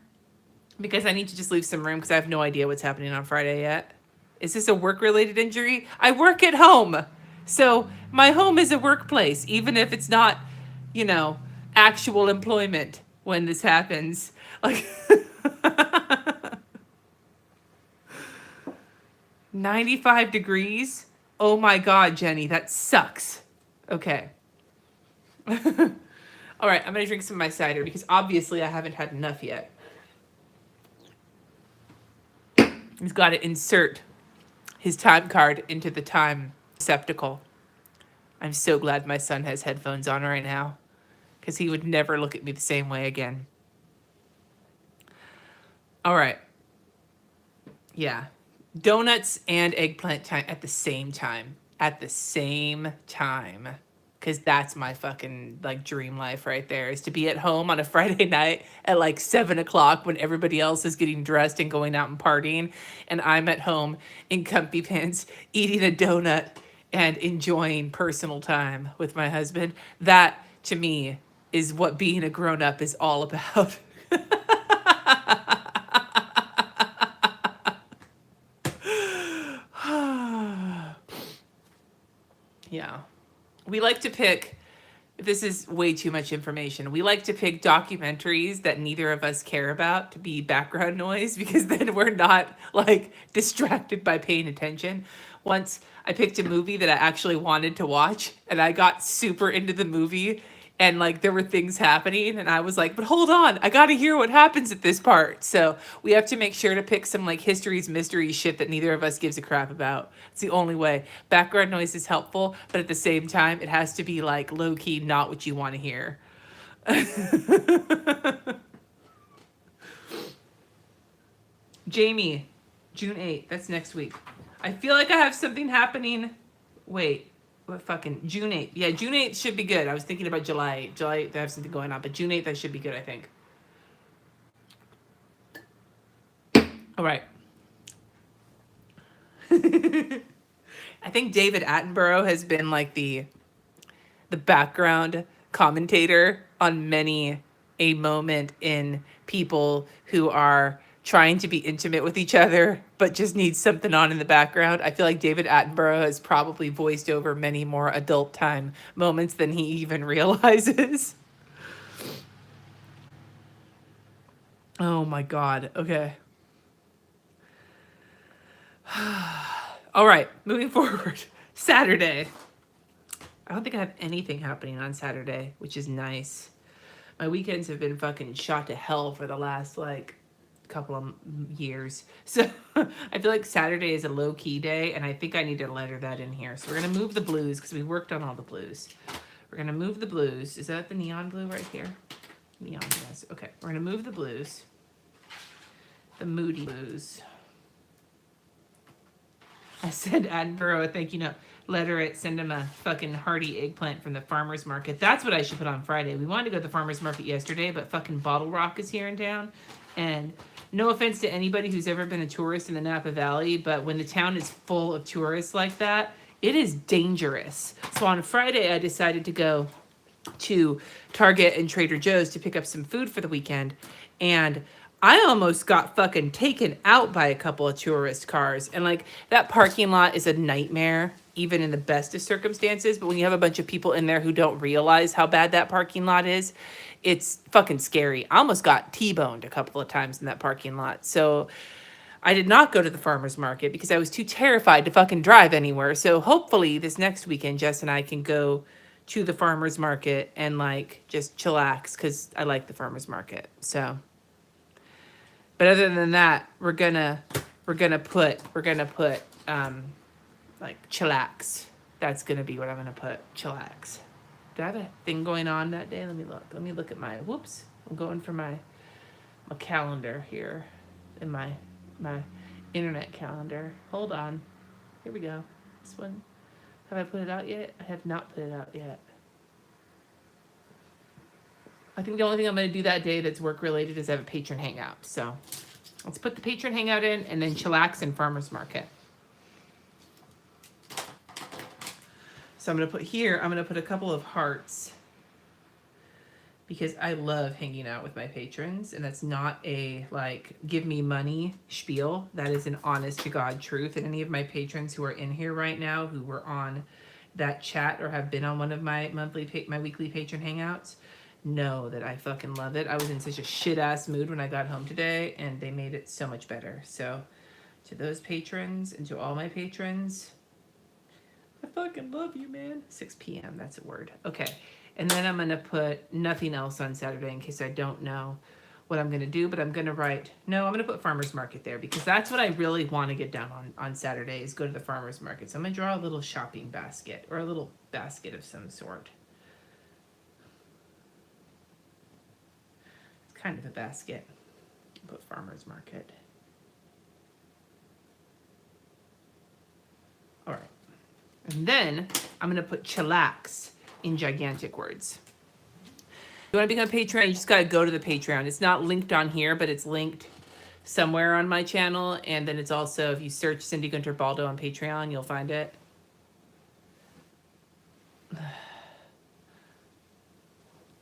because I need to just leave some room because I have no idea what's happening on Friday yet. Is this a work-related injury? I work at home. So my home is a workplace, even if it's not, you know, actual employment when this happens. Like 95 degrees? Oh my God, Jenny, that sucks. Okay. All right, I'm going to drink some of my cider because obviously I haven't had enough yet. He's got to insert his time card into the time receptacle. I'm so glad my son has headphones on right now because he would never look at me the same way again. All right. Yeah. Donuts and eggplant time at the same time. At the same time. Because that's my fucking, like, dream life right there, is to be at home on a Friday night at, like, 7 o'clock when everybody else is getting dressed and going out and partying. And I'm at home in comfy pants, eating a donut and enjoying personal time with my husband. That, to me, is what being a grown-up is all about. Yeah. We like to pick, this is way too much information. We like to pick documentaries that neither of us care about to be background noise because then we're not like distracted by paying attention. Once I picked a movie that I actually wanted to watch and I got super into the movie and like there were things happening and I was like, but hold on, I got to hear what happens at this part. So we have to make sure to pick some like history's mystery shit that neither of us gives a crap about. It's the only way. Background noise is helpful, but at the same time, it has to be like low key, not what you want to hear. Jamie, June 8th, that's next week. I feel like I have something happening. Wait. What fucking June 8th? Yeah, June 8th should be good. I was thinking about July. July, I have something going on, but June 8th, that should be good, I think. All right. I think David Attenborough has been like the background commentator on many a moment in people who are trying to be intimate with each other but just need something on in the background. I feel like David Attenborough has probably voiced over many more adult time moments than he even realizes. Oh my god. Okay. All right, moving forward. Saturday. I don't think I have anything happening on Saturday, which is nice. My weekends have been fucking shot to hell for the last like couple of years. So I feel like Saturday is a low key day, and I think I need to letter that in here. So we're gonna move the blues because we worked on all the blues. We're gonna move the blues. Is that the neon blue right here? Neon, yes. Okay, we're gonna move the blues. The moody blues. I sent Attenborough a thank you note. Letter it, send him a fucking hearty eggplant from the farmer's market. That's what I should put on Friday. We wanted to go to the farmer's market yesterday, but fucking Bottle Rock is here in town. And no offense to anybody who's ever been a tourist in the Napa Valley, but when the town is full of tourists like that, it is dangerous. So on Friday, I decided to go to Target and Trader Joe's to pick up some food for the weekend. And I almost got fucking taken out by a couple of tourist cars. And like that parking lot is a nightmare, even in the best of circumstances. But when you have a bunch of people in there who don't realize how bad that parking lot is, it's fucking scary. I almost got T-boned a couple of times in that parking lot. So I did not go to the farmer's market because I was too terrified to fucking drive anywhere. So hopefully this next weekend, Jess and I can go to the farmer's market and like just chillax because I like the farmer's market. So, but other than that, we're gonna put like chillax. That's gonna be what I'm gonna put, chillax. Do I have a thing going on that day? Let me look. Let me look at my, whoops. I'm going for my calendar here in my internet calendar. Hold on. Here we go. This one. Have I put it out yet? I have not put it out yet. I think the only thing I'm going to do that day that's work related is have a patron hangout. So let's put the patron hangout in and then chillax and farmer's market. So I'm going to put here, I'm going to put a couple of hearts because I love hanging out with my patrons, and that's not a like give me money spiel. That is an honest to God truth. And any of my patrons who are in here right now who were on that chat or have been on one of my weekly patron hangouts know that I fucking love it. I was in such a shit ass mood when I got home today, and they made it so much better. So to those patrons and to all my patrons, I fucking love you, man. 6 p.m. That's a word. Okay. And then I'm going to put nothing else on Saturday in case I don't know what I'm going to do. But I'm going to write, no, I'm going to put farmer's market there because that's what I really want to get done on Saturday is go to the farmer's market. So I'm going to draw a little shopping basket or a little basket of some sort. It's kind of a basket. Put farmer's market. All right. And then I'm going to put chillax in gigantic words. You want to become a Patreon, you just got to go to the Patreon. It's not linked on here, but it's linked somewhere on my channel. And then it's also, if you search Cindy Guentert-Baldo on Patreon, you'll find it.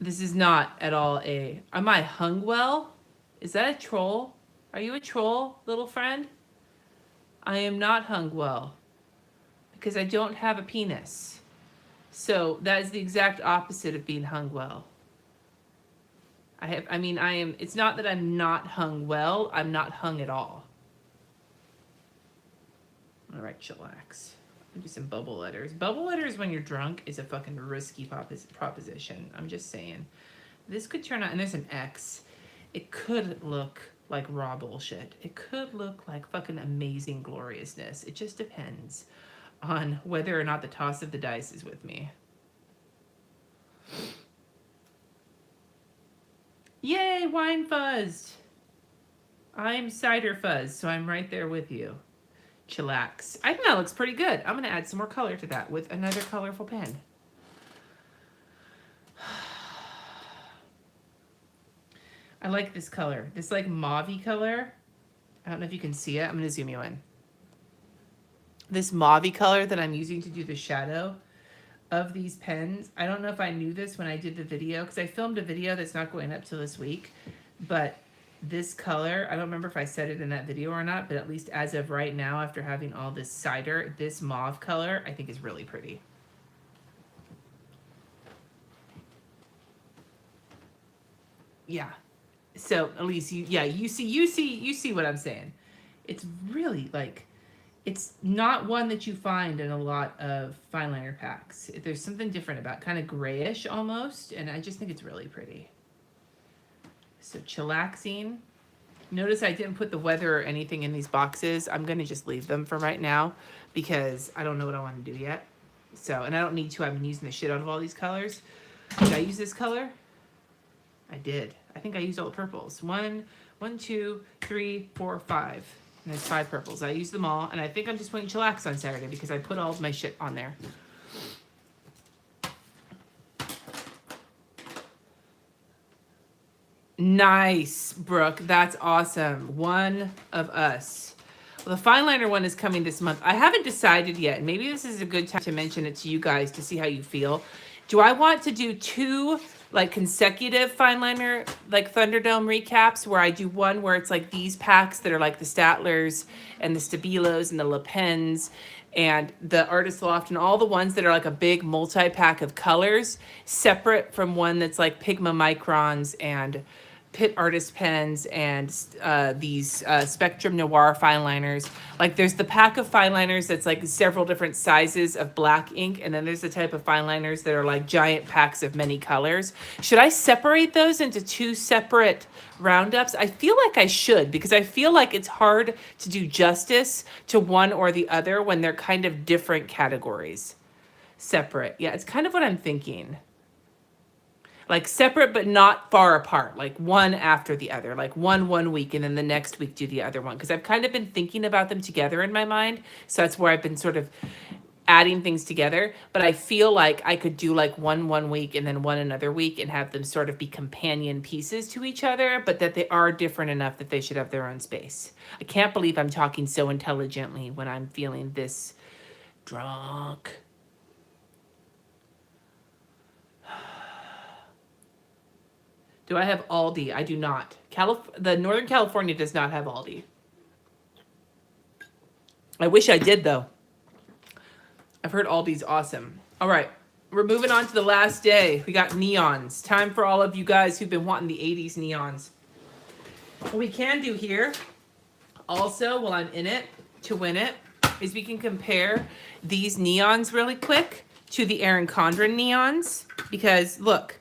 This is not at all a... Am I hung well? Is that a troll? Are you a troll, little friend? I am not hung well. Because I don't have a penis. So that is the exact opposite of being hung well. It's not that I'm not hung well, I'm not hung at all. All right, chillax. I'll do some bubble letters. Bubble letters when you're drunk is a fucking risky proposition. I'm just saying. This could turn out, and there's an X. It could look like raw bullshit. It could look like fucking amazing gloriousness. It just depends on whether or not the toss of the dice is with me. Yay, wine fuzzed. I'm cider fuzz, so I'm right there with you. Chillax. I think that looks pretty good. I'm going to add some more color to that with another colorful pen. I like this color. This like mauve-y color. I don't know if you can see it. I'm going to zoom you in. this mauve color that I'm using to do the shadow of these pens. I don't know if I knew this when I did the video, because I filmed a video that's not going up till this week, but this color, I don't remember if I said it in that video or not, but at least as of right now, after having all this cider, this mauve color I think is really pretty. Yeah. So at least you see what I'm saying. It's really like, it's not one that you find in a lot of fine liner packs. There's something different about, kind of grayish almost, and I just think it's really pretty. So chillaxing. Notice I didn't put the weather or anything in these boxes. I'm gonna just leave them for right now because I don't know what I want to do yet. So, and I don't need to. I've been using the shit out of all these colors. Did I use this color? I did. I think I used all the purples. 1, 2, 3, 4, 5. And there's 5 purples. I used them all, and I think I'm just putting chillax on Saturday because I put all of my shit on there. Nice, Brooke. That's awesome. One of us. Well, the fine liner one is coming this month. I haven't decided yet. Maybe this is a good time to mention it to you guys to see how you feel. Do I want to do 2 like consecutive fine liner like Thunderdome recaps where I do one where it's like these packs that are like the Statlers and the Stabilos and the Le Pens and the Artist Loft and all the ones that are like a big multi-pack of colors, separate from one that's like Pigma Microns and Pitt Artist Pens and these Spectrum Noir fine liners. Like there's the pack of fine liners that's like several different sizes of black ink, and then there's the type of fine liners that are like giant packs of many colors. Should I separate those into 2 separate roundups? I feel like I should, because I feel like it's hard to do justice to one or the other when they're kind of different categories. Separate. Yeah, it's kind of what I'm thinking. Like separate but not far apart, like one after the other, like one week and then the next week do the other one, because I've kind of been thinking about them together in my mind. So that's where I've been sort of adding things together. But I feel like I could do like one week and then one another week and have them sort of be companion pieces to each other, but that they are different enough that they should have their own space. I can't believe I'm talking so intelligently when I'm feeling this drunk. Do I have Aldi? I do not. The Northern California does not have Aldi. I wish I did, though. I've heard Aldi's awesome. All right, we're moving on to the last day. We got neons. Time for all of you guys who've been wanting the 80s neons. What we can do here, also, while I'm in it, to win it, is we can compare these neons really quick to the Erin Condren neons. Because, look,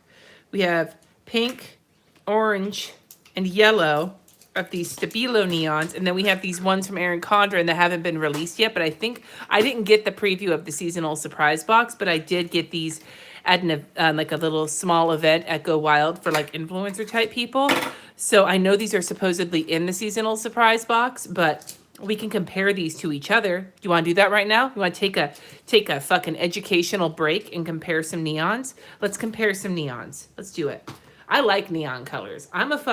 we have pink, orange, and yellow of these Stabilo neons, and then we have these ones from Erin Condren that haven't been released yet, but I think I didn't get the preview of the seasonal surprise box, but I did get these at like a little small event at Go Wild for like influencer type people. So I know these are supposedly in the seasonal surprise box, but we can compare these to each other. Do you want to do that right now? You want to take a fucking educational break and compare some neons? Let's compare some neons. Let's do it. I like neon colors. I was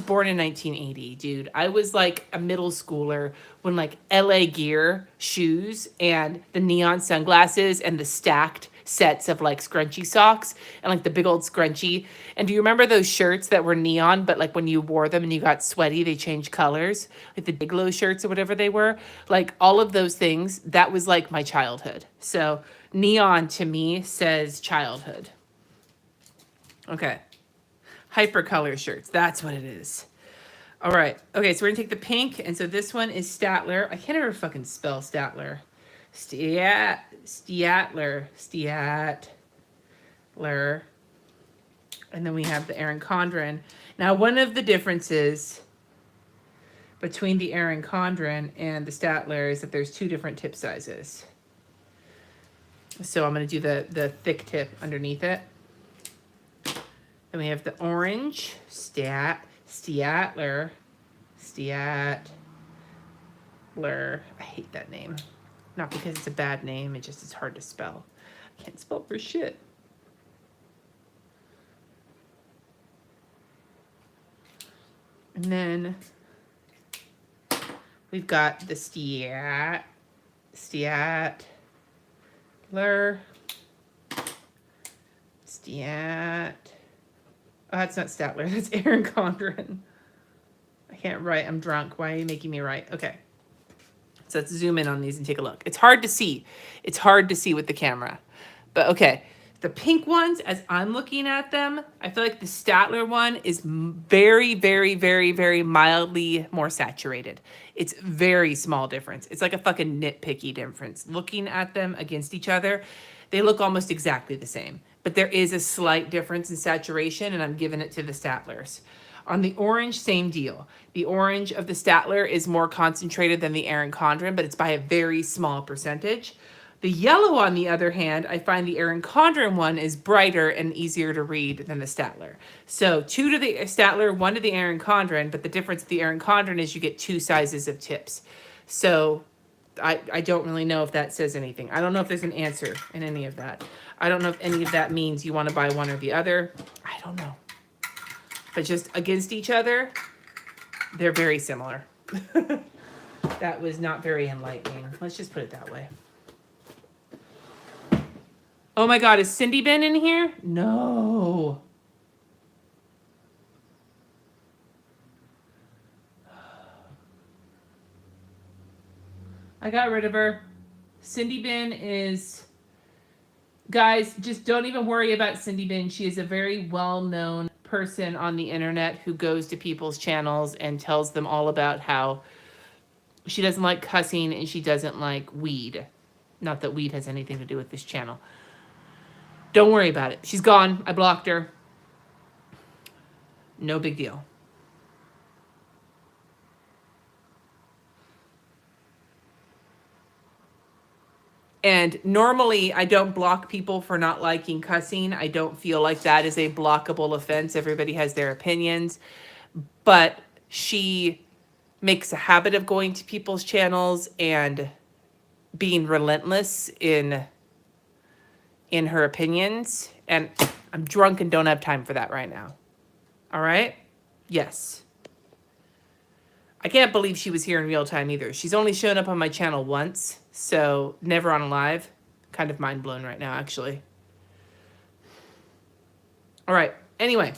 born in 1980, dude. I was like a middle schooler when like LA Gear shoes and the neon sunglasses and the stacked sets of like scrunchy socks and like the big old scrunchie. And do you remember those shirts that were neon, but like when you wore them and you got sweaty, they changed colors? Like the Big Glow shirts or whatever they were. Like all of those things, that was like my childhood. So neon to me says childhood. Okay. Hypercolor shirts. That's what it is. All right. Okay, so we're going to take the pink. And so this one is Statler. I can't ever fucking spell Statler. Statler. And then we have the Erin Condren. Now, one of the differences between the Erin Condren and the Statler is that there's 2 different tip sizes. So I'm going to do the thick tip underneath it. Then we have the orange, Statler. I hate that name. Not because it's a bad name, it's hard to spell. I can't spell for shit. And then we've got the Statler. Statler. Oh, that's not Statler. That's Erin Condren. I can't write. I'm drunk. Why are you making me write? Okay. So let's zoom in on these and take a look. It's hard to see. It's hard to see with the camera. But okay. The pink ones, as I'm looking at them, I feel like the Statler one is very, very, very, very mildly more saturated. It's very small difference. It's like a fucking nitpicky difference. Looking at them against each other, they look almost exactly the same. But there is a slight difference in saturation, and I'm giving it to the Statlers. On the orange, same deal. The orange of the Statler is more concentrated than the Erin Condren, but it's by a very small percentage. The yellow, on the other hand, I find the Erin Condren one is brighter and easier to read than the Statler. So 2 to the Statler, 1 to the Erin Condren, but the difference with the Erin Condren is you get 2 sizes of tips. So I don't really know if that says anything. I don't know if there's an answer in any of that. I don't know if any of that means you want to buy one or the other. I don't know. But just against each other, they're very similar. That was not very enlightening. Let's just put it that way. Oh my God, is Cindy been in here? No. I got rid of her. Cindy Bin is... Guys, just don't even worry about Cindy Bin. She is a very well-known person on the internet who goes to people's channels and tells them all about how she doesn't like cussing and she doesn't like weed. Not that weed has anything to do with this channel. Don't worry about it. She's gone. I blocked her. No big deal. And normally I don't block people for not liking cussing. I don't feel like that is a blockable offense. Everybody has their opinions. But she makes a habit of going to people's channels and being relentless in her opinions. And I'm drunk and don't have time for that right now. All right? Yes. I can't believe she was here in real time either. She's only shown up on my channel once, so never on a live. Kind of mind blown right now, actually. All right. Anyway,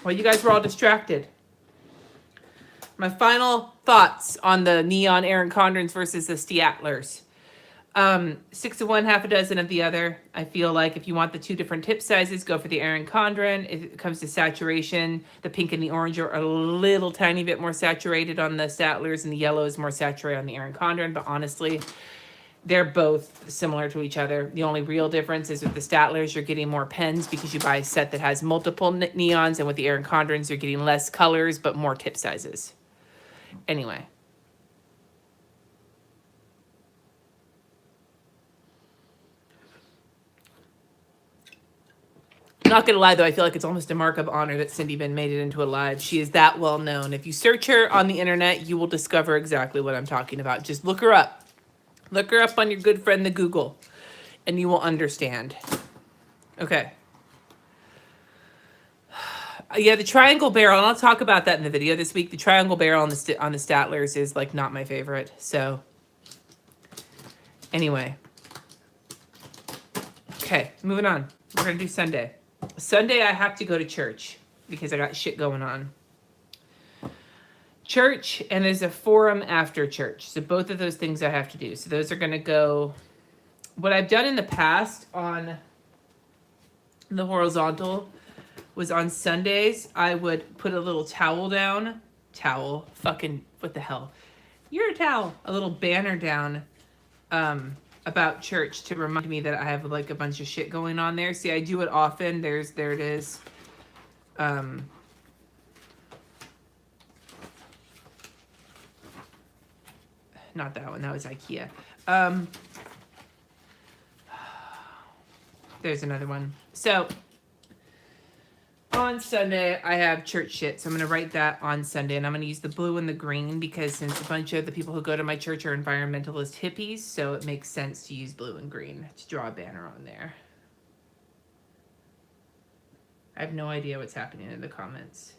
while you guys were all distracted, my final thoughts on the neon Erin Condrens versus the Statlers. 6 of one, half a dozen of the other. I feel like if you want the 2 different tip sizes, go for the Erin Condren. If it comes to saturation, the pink and the orange are a little tiny bit more saturated on the Statlers, and the yellow is more saturated on the Erin Condren. But honestly, they're both similar to each other. The only real difference is with the Statlers, you're getting more pens because you buy a set that has multiple neons, and with the Erin Condrens, you're getting less colors but more tip sizes. Anyway. Not gonna lie though, I feel like it's almost a mark of honor that Cindy Bin made it into a live. She is that well known. If you search her on the internet, you will discover exactly what I'm talking about. Just look her up. Look her up on your good friend the Google, and you will understand. Okay. Yeah, the triangle barrel, and I'll talk about that in the video this week. The triangle barrel on the Statlers is like not my favorite. So anyway. Okay, moving on. We're gonna do Sunday. Sunday, I have to go to church because I got shit going on. Church, and there's a forum after church. So both of those things I have to do. So those are going to go... What I've done in the past on the horizontal was on Sundays, I would put a little towel down. Towel. Fucking... What the hell? You're a towel. A little banner down about church to remind me that I have like a bunch of shit going on there. See, I do it often. There it is. Not that one. That was IKEA. There's another one. So on Sunday, I have church shit. So I'm going to write that on Sunday. And I'm going to use the blue and the green because since a bunch of the people who go to my church are environmentalist hippies, so it makes sense to use blue and green to draw a banner on there. I have no idea what's happening in the comments.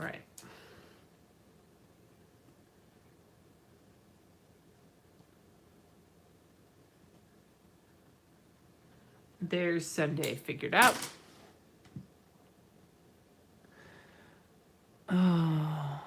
right. There's Sunday figured out. Oh.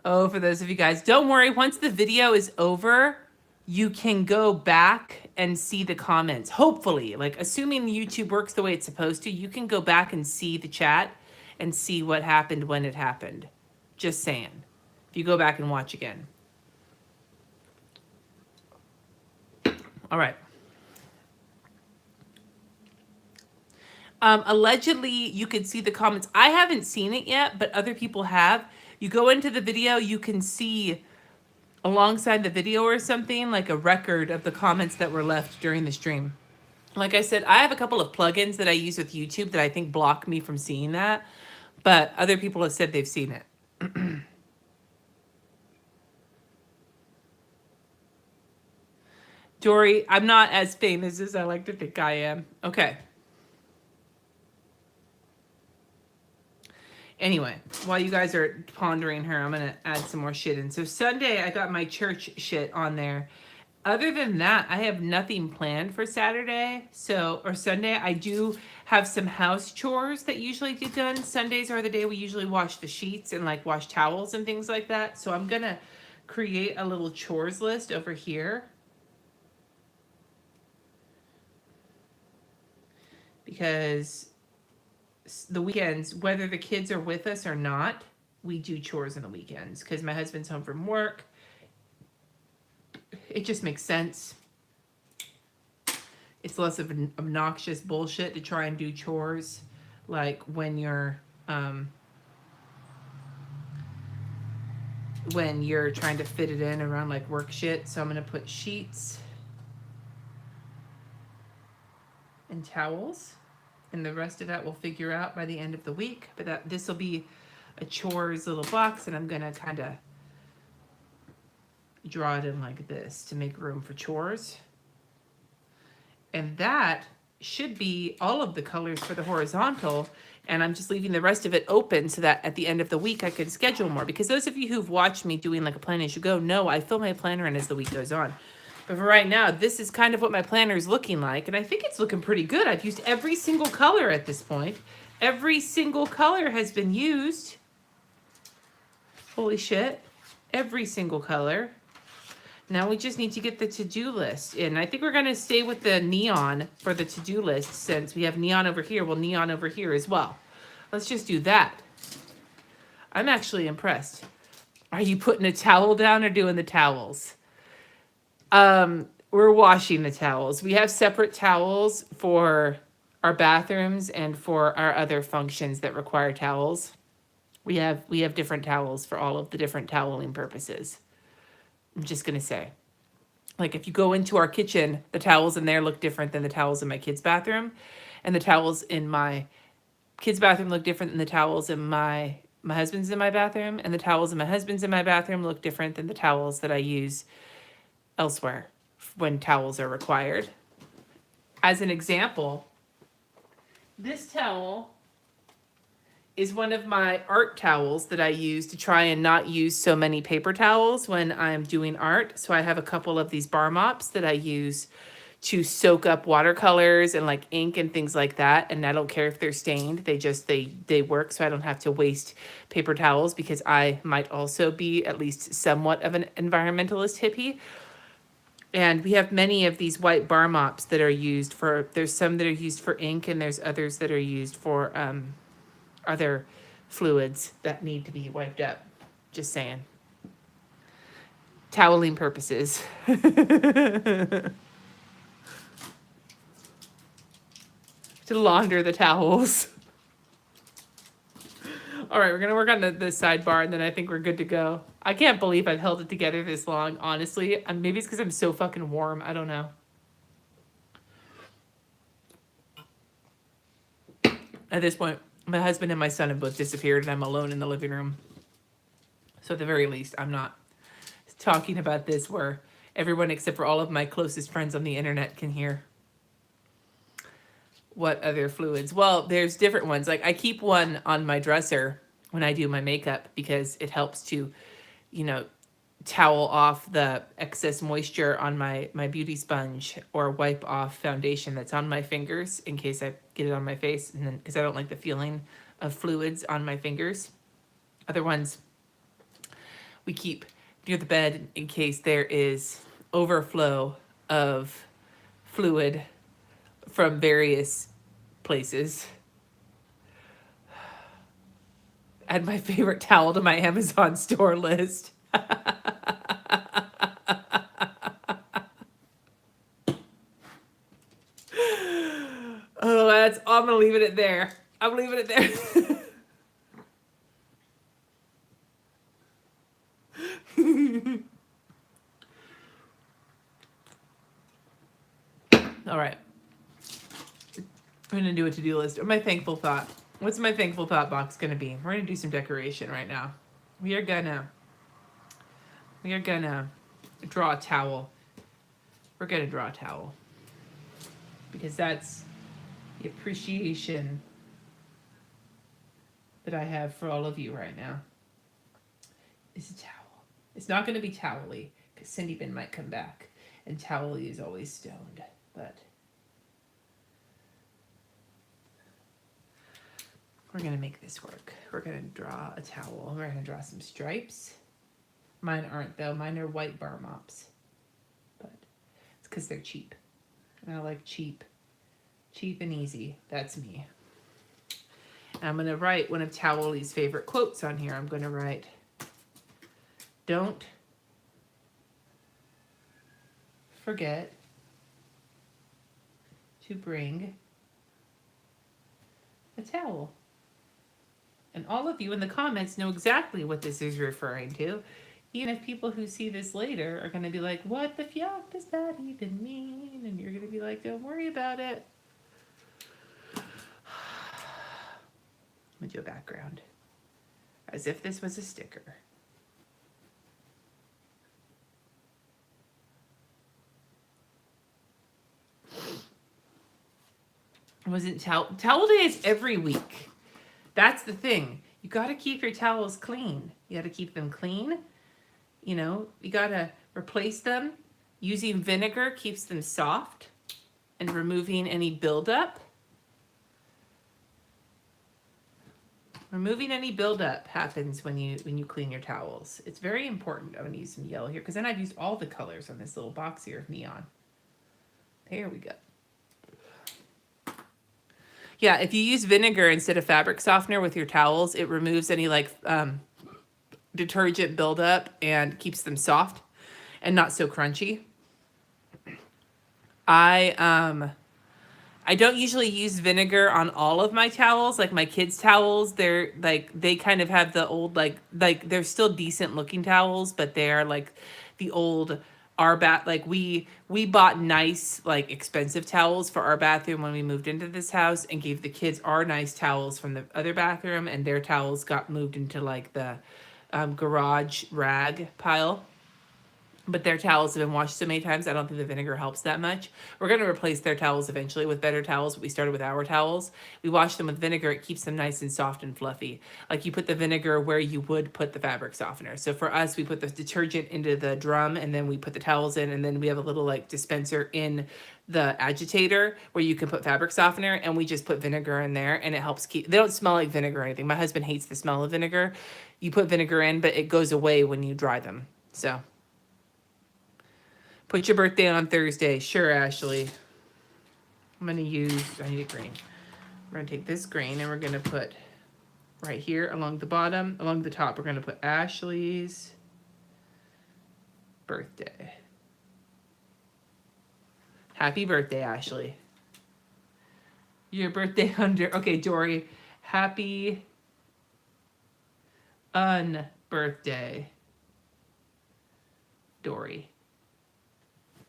Oh, for those of you guys, don't worry. Once the video is over, you can go back and see the comments. Hopefully, like assuming YouTube works the way it's supposed to, you can go back and see the chat and see what happened when it happened. Just saying. If you go back and watch again. All right. Allegedly, you can see the comments. I haven't seen it yet, but other people have. You go into the video, you can see alongside the video or something, like a record of the comments that were left during the stream. Like I said, I have a couple of plugins that I use with YouTube that I think block me from seeing that, but other people have said they've seen it. Dory, I'm not as famous as I like to think I am. Okay. Anyway, while you guys are pondering her, I'm going to add some more shit in. So Sunday, I got my church shit on there. Other than that, I have nothing planned for Saturday. Or Sunday. I do have some house chores that usually get done. Sundays are the day we usually wash the sheets and like wash towels and things like that. So I'm going to create a little chores list over here. Because the weekends, whether the kids are with us or not, we do chores on the weekends because my husband's home from work. It just makes sense. It's less of an obnoxious bullshit to try and do chores like when you're trying to fit it in around like work shit. So I'm gonna put sheets and towels. And the rest of that we'll figure out by the end of the week. But this will be a chores little box, and I'm going to kind of draw it in like this to make room for chores. And that should be all of the colors for the horizontal. And I'm just leaving the rest of it open so that at the end of the week I can schedule more. Because those of you who've watched me doing like a plan as you go know I fill my planner in as the week goes on. But for right now, this is kind of what my planner is looking like. And I think it's looking pretty good. I've used every single color at this point. Every single color has been used. Holy shit. Every single color. Now we just need to get the to-do list in. I think we're going to stay with the neon for the to-do list since we have neon over here. Well, neon over here as well. Let's just do that. I'm actually impressed. Are you putting a towel down or doing the towels? We're washing the towels. We have separate towels for our bathrooms and for our other functions that require towels. We have different towels for all of the different toweling purposes. I'm just going to say, like if you go into our kitchen, the towels in there look different than the towels in my kids' bathroom. And the towels in my kids' bathroom look different than the towels in my husband's in my bathroom. And the towels in my husband's in my bathroom look different than the towels that I use elsewhere when towels are required. As an example, this towel is one of my art towels that I use to try and not use so many paper towels when I'm doing art. So I have a couple of these bar mops that I use to soak up watercolors and like ink and things like that. And I don't care if they're stained. They work so I don't have to waste paper towels because I might also be at least somewhat of an environmentalist hippie. And we have many of these white bar mops that are used for, there's some that are used for ink and there's others that are used for other fluids that need to be wiped up. Just saying. Toweling purposes. To launder the towels. All right, we're going to work on the sidebar, and then I think we're good to go. I can't believe I've held it together this long, honestly. Maybe it's because I'm so fucking warm. I don't know. At this point, my husband and my son have both disappeared, and I'm alone in the living room. So at the very least, I'm not talking about this where everyone except for all of my closest friends on the internet can hear. what other fluids? Well, there's different ones. Like I keep one on my dresser when I do my makeup because it helps to, you know, towel off the excess moisture on my beauty sponge or wipe off foundation that's on my fingers in case I get it on my face, and then because I don't like the feeling of fluids on my fingers. Other ones we keep near the bed in case there is overflow of fluid from various places. Add my favorite towel to my Amazon store list. Oh, I'm gonna leave it there. I'm leaving it there. All right. I'm gonna do a to-do list. Or my thankful thought. What's my thankful thought box gonna be? We're gonna do some decoration right now. We are gonna draw a towel. We're gonna draw a towel. Because that's the appreciation that I have for all of you right now. It's a towel. It's not gonna be towely, because Cindy Bin might come back. And towely is always stoned. But we're gonna make this work. We're gonna draw a towel. We're gonna draw some stripes. Mine aren't though. Mine are white bar mops. But it's because they're cheap. And I like cheap. Cheap and easy. That's me. And I'm gonna write one of Towelly's favorite quotes on here. I'm gonna write, "Don't forget to bring a towel." And all of you in the comments know exactly what this is referring to. Even if people who see this later are going to be like, what the fuck does that even mean? And you're going to be like, don't worry about it. I'm going to do a background. As if this was a sticker. Wasn't towel day is every week. That's the thing. You got to keep your towels clean. You got to keep them clean. You know, you got to replace them. Using vinegar keeps them soft and removing any buildup. Removing any buildup happens when you clean your towels. It's very important. I'm going to use some yellow here because then I've used all the colors on this little box here of neon. There we go. Yeah, if you use vinegar instead of fabric softener with your towels, it removes any like detergent buildup and keeps them soft and not so crunchy. I don't usually use vinegar on all of my towels. Like my kids' towels, they're like they kind of have the old like they're still decent looking towels, but they are like the old our like we bought nice like expensive towels for our bathroom when we moved into this house and gave the kids our nice towels from the other bathroom, and their towels got moved into like the garage rag pile. But their towels have been washed so many times, I don't think the vinegar helps that much. We're going to replace their towels eventually with better towels, but we started with our towels. We wash them with vinegar. It keeps them nice and soft and fluffy. Like you put the vinegar where you would put the fabric softener. So for us, we put the detergent into the drum, and then we put the towels in, and then we have a little like dispenser in the agitator where you can put fabric softener, and we just put vinegar in there, and it helps keep, they don't smell like vinegar or anything. My husband hates the smell of vinegar. You put vinegar in, but it goes away when you dry them. So put your birthday on Thursday. Sure, Ashley. I'm going to use, I need a green. We're going to take this green and we're going to put right here along the bottom, along the top, we're going to put Ashley's birthday. Happy birthday, Ashley. Your birthday under, okay, Dory. Happy unbirthday, Dory.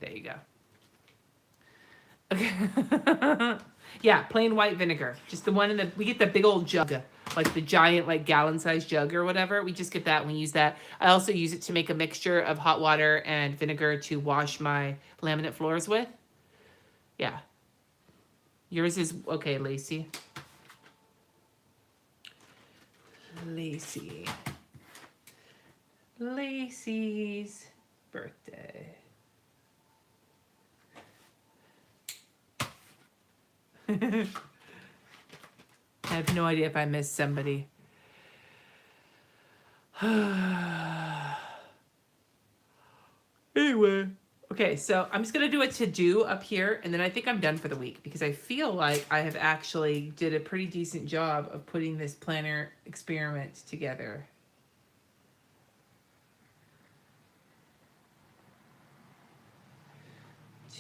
There you go. Okay. Yeah, plain white vinegar. Just the one in the, we get the big old jug, like the giant, like gallon-sized jug or whatever. We just get that and we use that. I also use it to make a mixture of hot water and vinegar to wash my laminate floors with. Yeah. Yours is, okay, Lacey. Lacey's birthday. I have no idea if I missed somebody. Anyway. Okay, so I'm just going to do a to-do up here, and then I think I'm done for the week, because I feel like I have actually did a pretty decent job of putting this planner experiment together.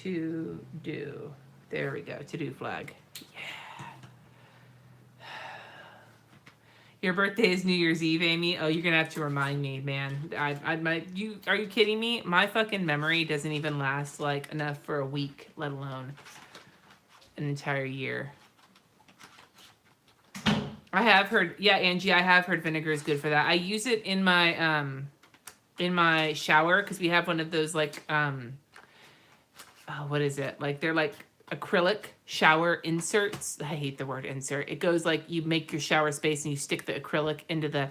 To-do. There we go, to-do flag. Yeah. Your birthday is New Year's Eve, Amy. Oh, you're gonna have to remind me, man. Are you kidding me? My fucking memory doesn't even last like enough for a week, let alone an entire year. I have heard, yeah, Angie, I have heard vinegar is good for that. I use it in my shower, because we have one of those like what is it? Like they're like acrylic shower inserts. I hate the word insert. It goes like you make your shower space and you stick the acrylic into to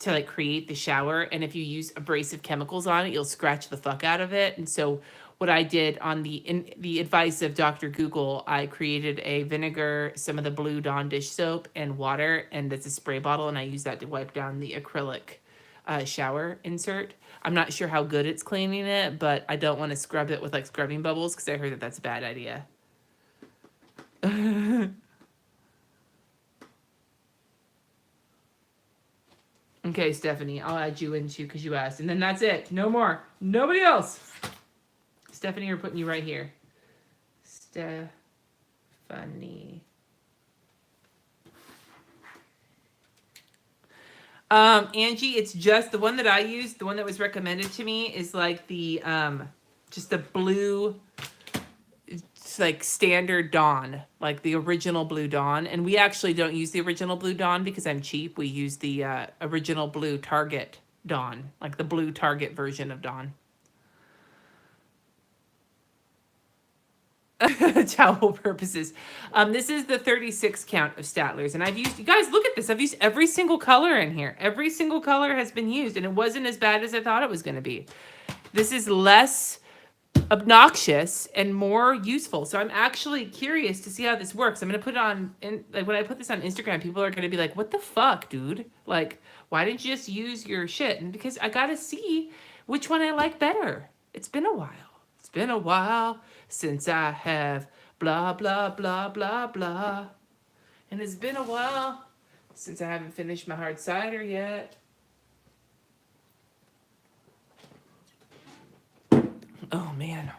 like create the shower. And if you use abrasive chemicals on it, you'll scratch the fuck out of it. And so what I did on the advice of Dr. Google, I created a vinegar, some of the blue Dawn dish soap, and water, and it's a spray bottle, and I use that to wipe down the acrylic shower insert. I'm not sure how good it's cleaning it, but I don't want to scrub it with like scrubbing bubbles, because I heard that that's a bad idea. Okay, Stephanie, I'll add you in too, because you asked. And then that's it. No more. Nobody else. Stephanie, we're putting you right here. Stephanie. Angie, it's just the one that I used, the one that was recommended to me is like the, just the blue, it's like standard Dawn, like the original blue Dawn. And we actually don't use the original blue Dawn because I'm cheap. We use the original blue Target Dawn, like the blue Target version of Dawn. Towel purposes. This is the 36 count of Statler's, and I've used, you guys look at this, I've used every single color in here. Every single color has been used, and it wasn't as bad as I thought it was going to be. This is less obnoxious and more useful. So I'm actually curious to see how this works. I'm going to put it on, like when I put this on Instagram, people are going to be like, what the fuck, dude? Like, why didn't you just use your shit? And because I got to see which one I like better. It's been a while. It's been a while since I have blah, blah, blah, blah, blah. And it's been a while since I haven't finished my hard cider yet. Oh, man.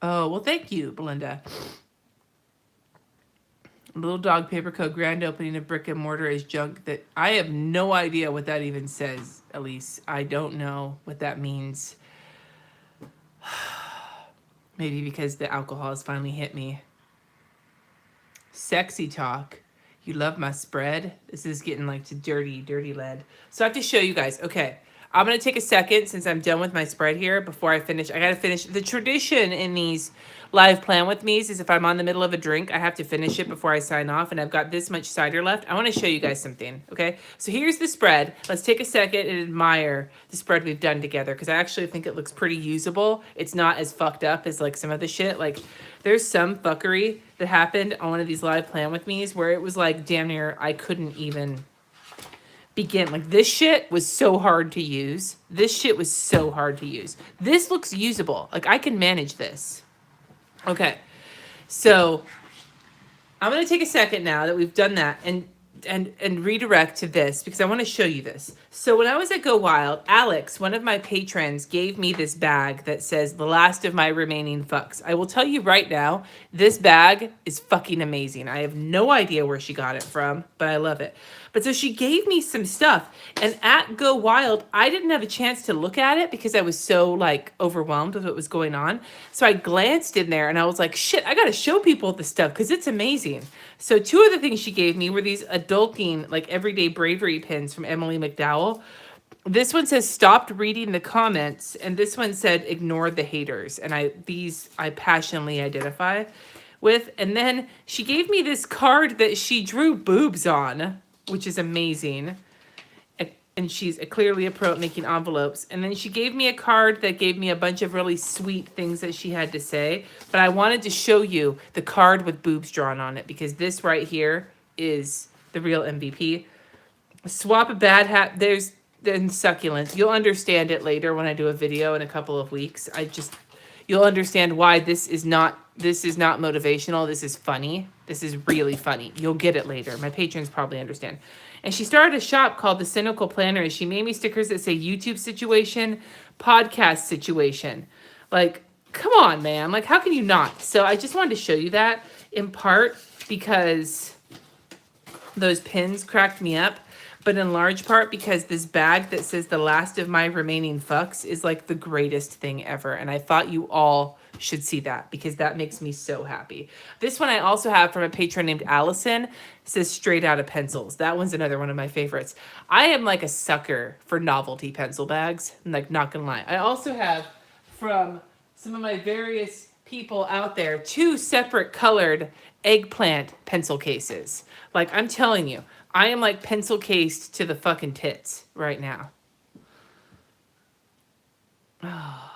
Oh, well, thank you, Belinda. Little Dog Paper Co. grand opening of brick and mortar is junk. That I have no idea what that even says, Elise. I don't know what that means. Maybe because the alcohol has finally hit me. Sexy talk. You love my spread? This is getting like to dirty, dirty lead. So I have to show you guys. Okay. I'm going to take a second since I'm done with my spread here before I finish. I got to finish. The tradition in these live plan with me's is if I'm on the middle of a drink, I have to finish it before I sign off. And I've got this much cider left. I want to show you guys something. Okay. So here's the spread. Let's take a second and admire the spread we've done together, because I actually think it looks pretty usable. It's not as fucked up as like some of the shit. Like there's some fuckery that happened on one of these live plan with me's where it was like damn near I couldn't even begin. Like this shit was so hard to use. This shit was so hard to use. This looks usable. Like I can manage this. Okay. So I'm going to take a second now that we've done that and redirect to this because I want to show you this. So when I was at Go Wild, Alex, one of my patrons, gave me this bag that says the last of my remaining fucks. I will tell you right now, this bag is fucking amazing. I have no idea where she got it from, but I love it. But so she gave me some stuff, and at Go Wild, I didn't have a chance to look at it because I was so like overwhelmed with what was going on. So I glanced in there and I was like, shit, I got to show people this stuff because it's amazing. So two of the things she gave me were these adulting, like everyday bravery pins from Emily McDowell. This one says stopped reading the comments, and this one said ignore the haters. And I passionately identify with. And then she gave me this card that she drew boobs on, which is amazing. And she's clearly a pro at making envelopes. And then she gave me a card that gave me a bunch of really sweet things that she had to say. But I wanted to show you the card with boobs drawn on it, because this right here is the real MVP. Swap a bad hat. There's then succulents. You'll understand it later when I do a video in a couple of weeks. You'll understand why this is not motivational. This is funny. This is really funny. You'll get it later. My patrons probably understand. And she started a shop called The Cynical Planner, and she made me stickers that say YouTube situation, podcast situation. Like, come on, man. Like, how can you not? So I just wanted to show you that, in part because those pins cracked me up, but in large part because this bag that says the last of my remaining fucks is like the greatest thing ever. And I thought you all should see that, because that makes me so happy. This one I also have from a patron named Allison. It says straight out of pencils. That one's another one of my favorites. I am like a sucker for novelty pencil bags. I'm like, not gonna lie. I also have from some of my various people out there 2 separate colored eggplant pencil cases. Like, I'm telling you, I am like pencil cased to the fucking tits right now. Oh.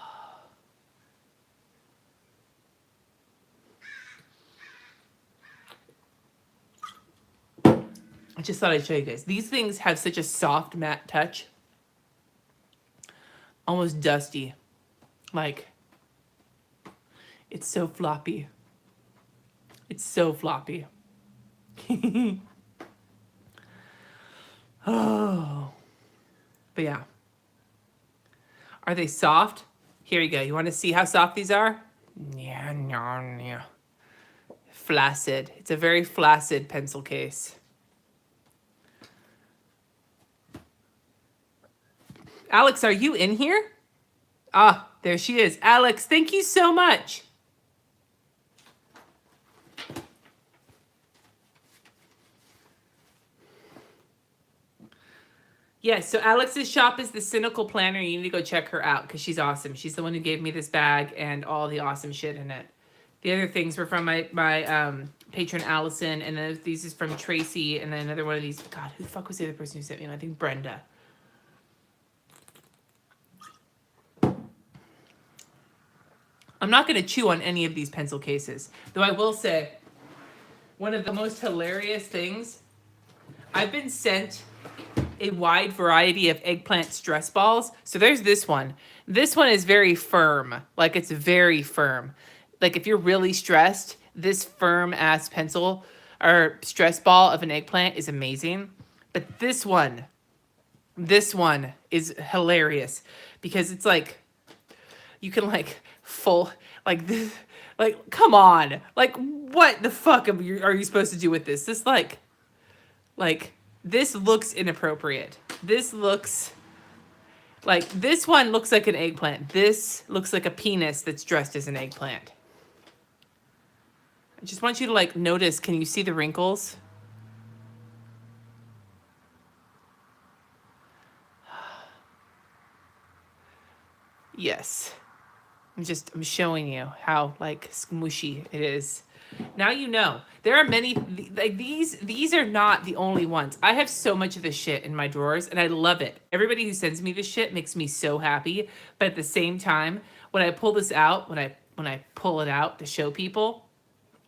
I just thought I'd show you guys. These things have such a soft, matte touch. Almost dusty. Like, it's so floppy. It's so floppy. Oh. But yeah. Are they soft? Here you go. You want to see how soft these are? Yeah, no, yeah. Flaccid. It's a very flaccid pencil case. Alex, are you in here? Ah, there she is. Alex, thank you so much. Yes, so Alex's shop is The Cynical Planner. You need to go check her out because she's awesome. She's the one who gave me this bag and all the awesome shit in it. The other things were from my patron Allison, and then these is from Tracy, and then another one of these. God, who the fuck was the other person who sent me? I think Brenda. I'm not going to chew on any of these pencil cases. Though I will say, one of the most hilarious things, I've been sent a wide variety of eggplant stress balls. So there's this one. This one is very firm. Like, it's very firm. Like, if you're really stressed, this firm ass pencil or stress ball of an eggplant is amazing. But this one is hilarious because it's like, you can like full, like this, like, come on. Like, what the fuck are you supposed to do with this? This like, this looks inappropriate. This looks like, this one looks like an eggplant. This looks like a penis that's dressed as an eggplant. I just want you to like notice, can you see the wrinkles? Yes. I'm showing you how like smooshy it is. Now you know. There are many, like these are not the only ones. I have so much of this shit in my drawers and I love it. Everybody who sends me this shit makes me so happy. But at the same time, when I pull this out, when I pull it out to show people,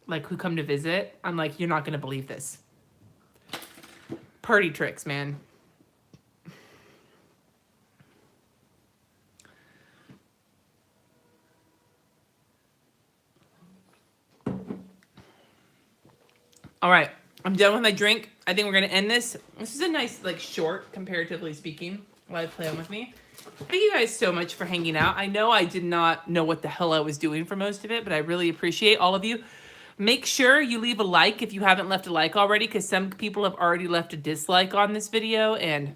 like who come to visit, I'm like, you're not gonna believe this. Party tricks, man. All right, I'm done with my drink. I think we're gonna end this. This is a nice, like, short, comparatively speaking, live plan with me. Thank you guys so much for hanging out. I know I did not know what the hell I was doing for most of it, but I really appreciate all of you. Make sure you leave a like if you haven't left a like already, because some people have already left a dislike on this video, and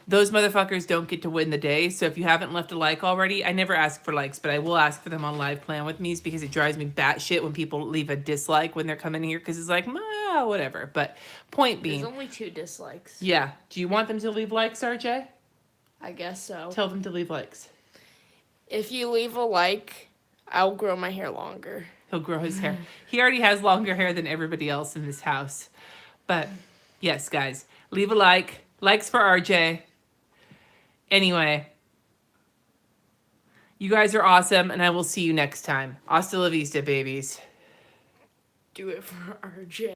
those motherfuckers don't get to win the day. So if you haven't left a like already, I never ask for likes, but I will ask for them on live plan with me because it drives me batshit when people leave a dislike when they're coming here because it's like, whatever. But point There's being, only 2 dislikes. yeah. Do you want them to leave likes, RJ? I guess so. Tell them to leave likes. If you leave a like, I'll grow my hair longer. He'll grow his hair. He already has longer hair than everybody else in this house. But yes, guys, leave a like. Likes for RJ. Anyway, you guys are awesome, and I will see you next time. Hasta la vista, babies. Do it for RJ.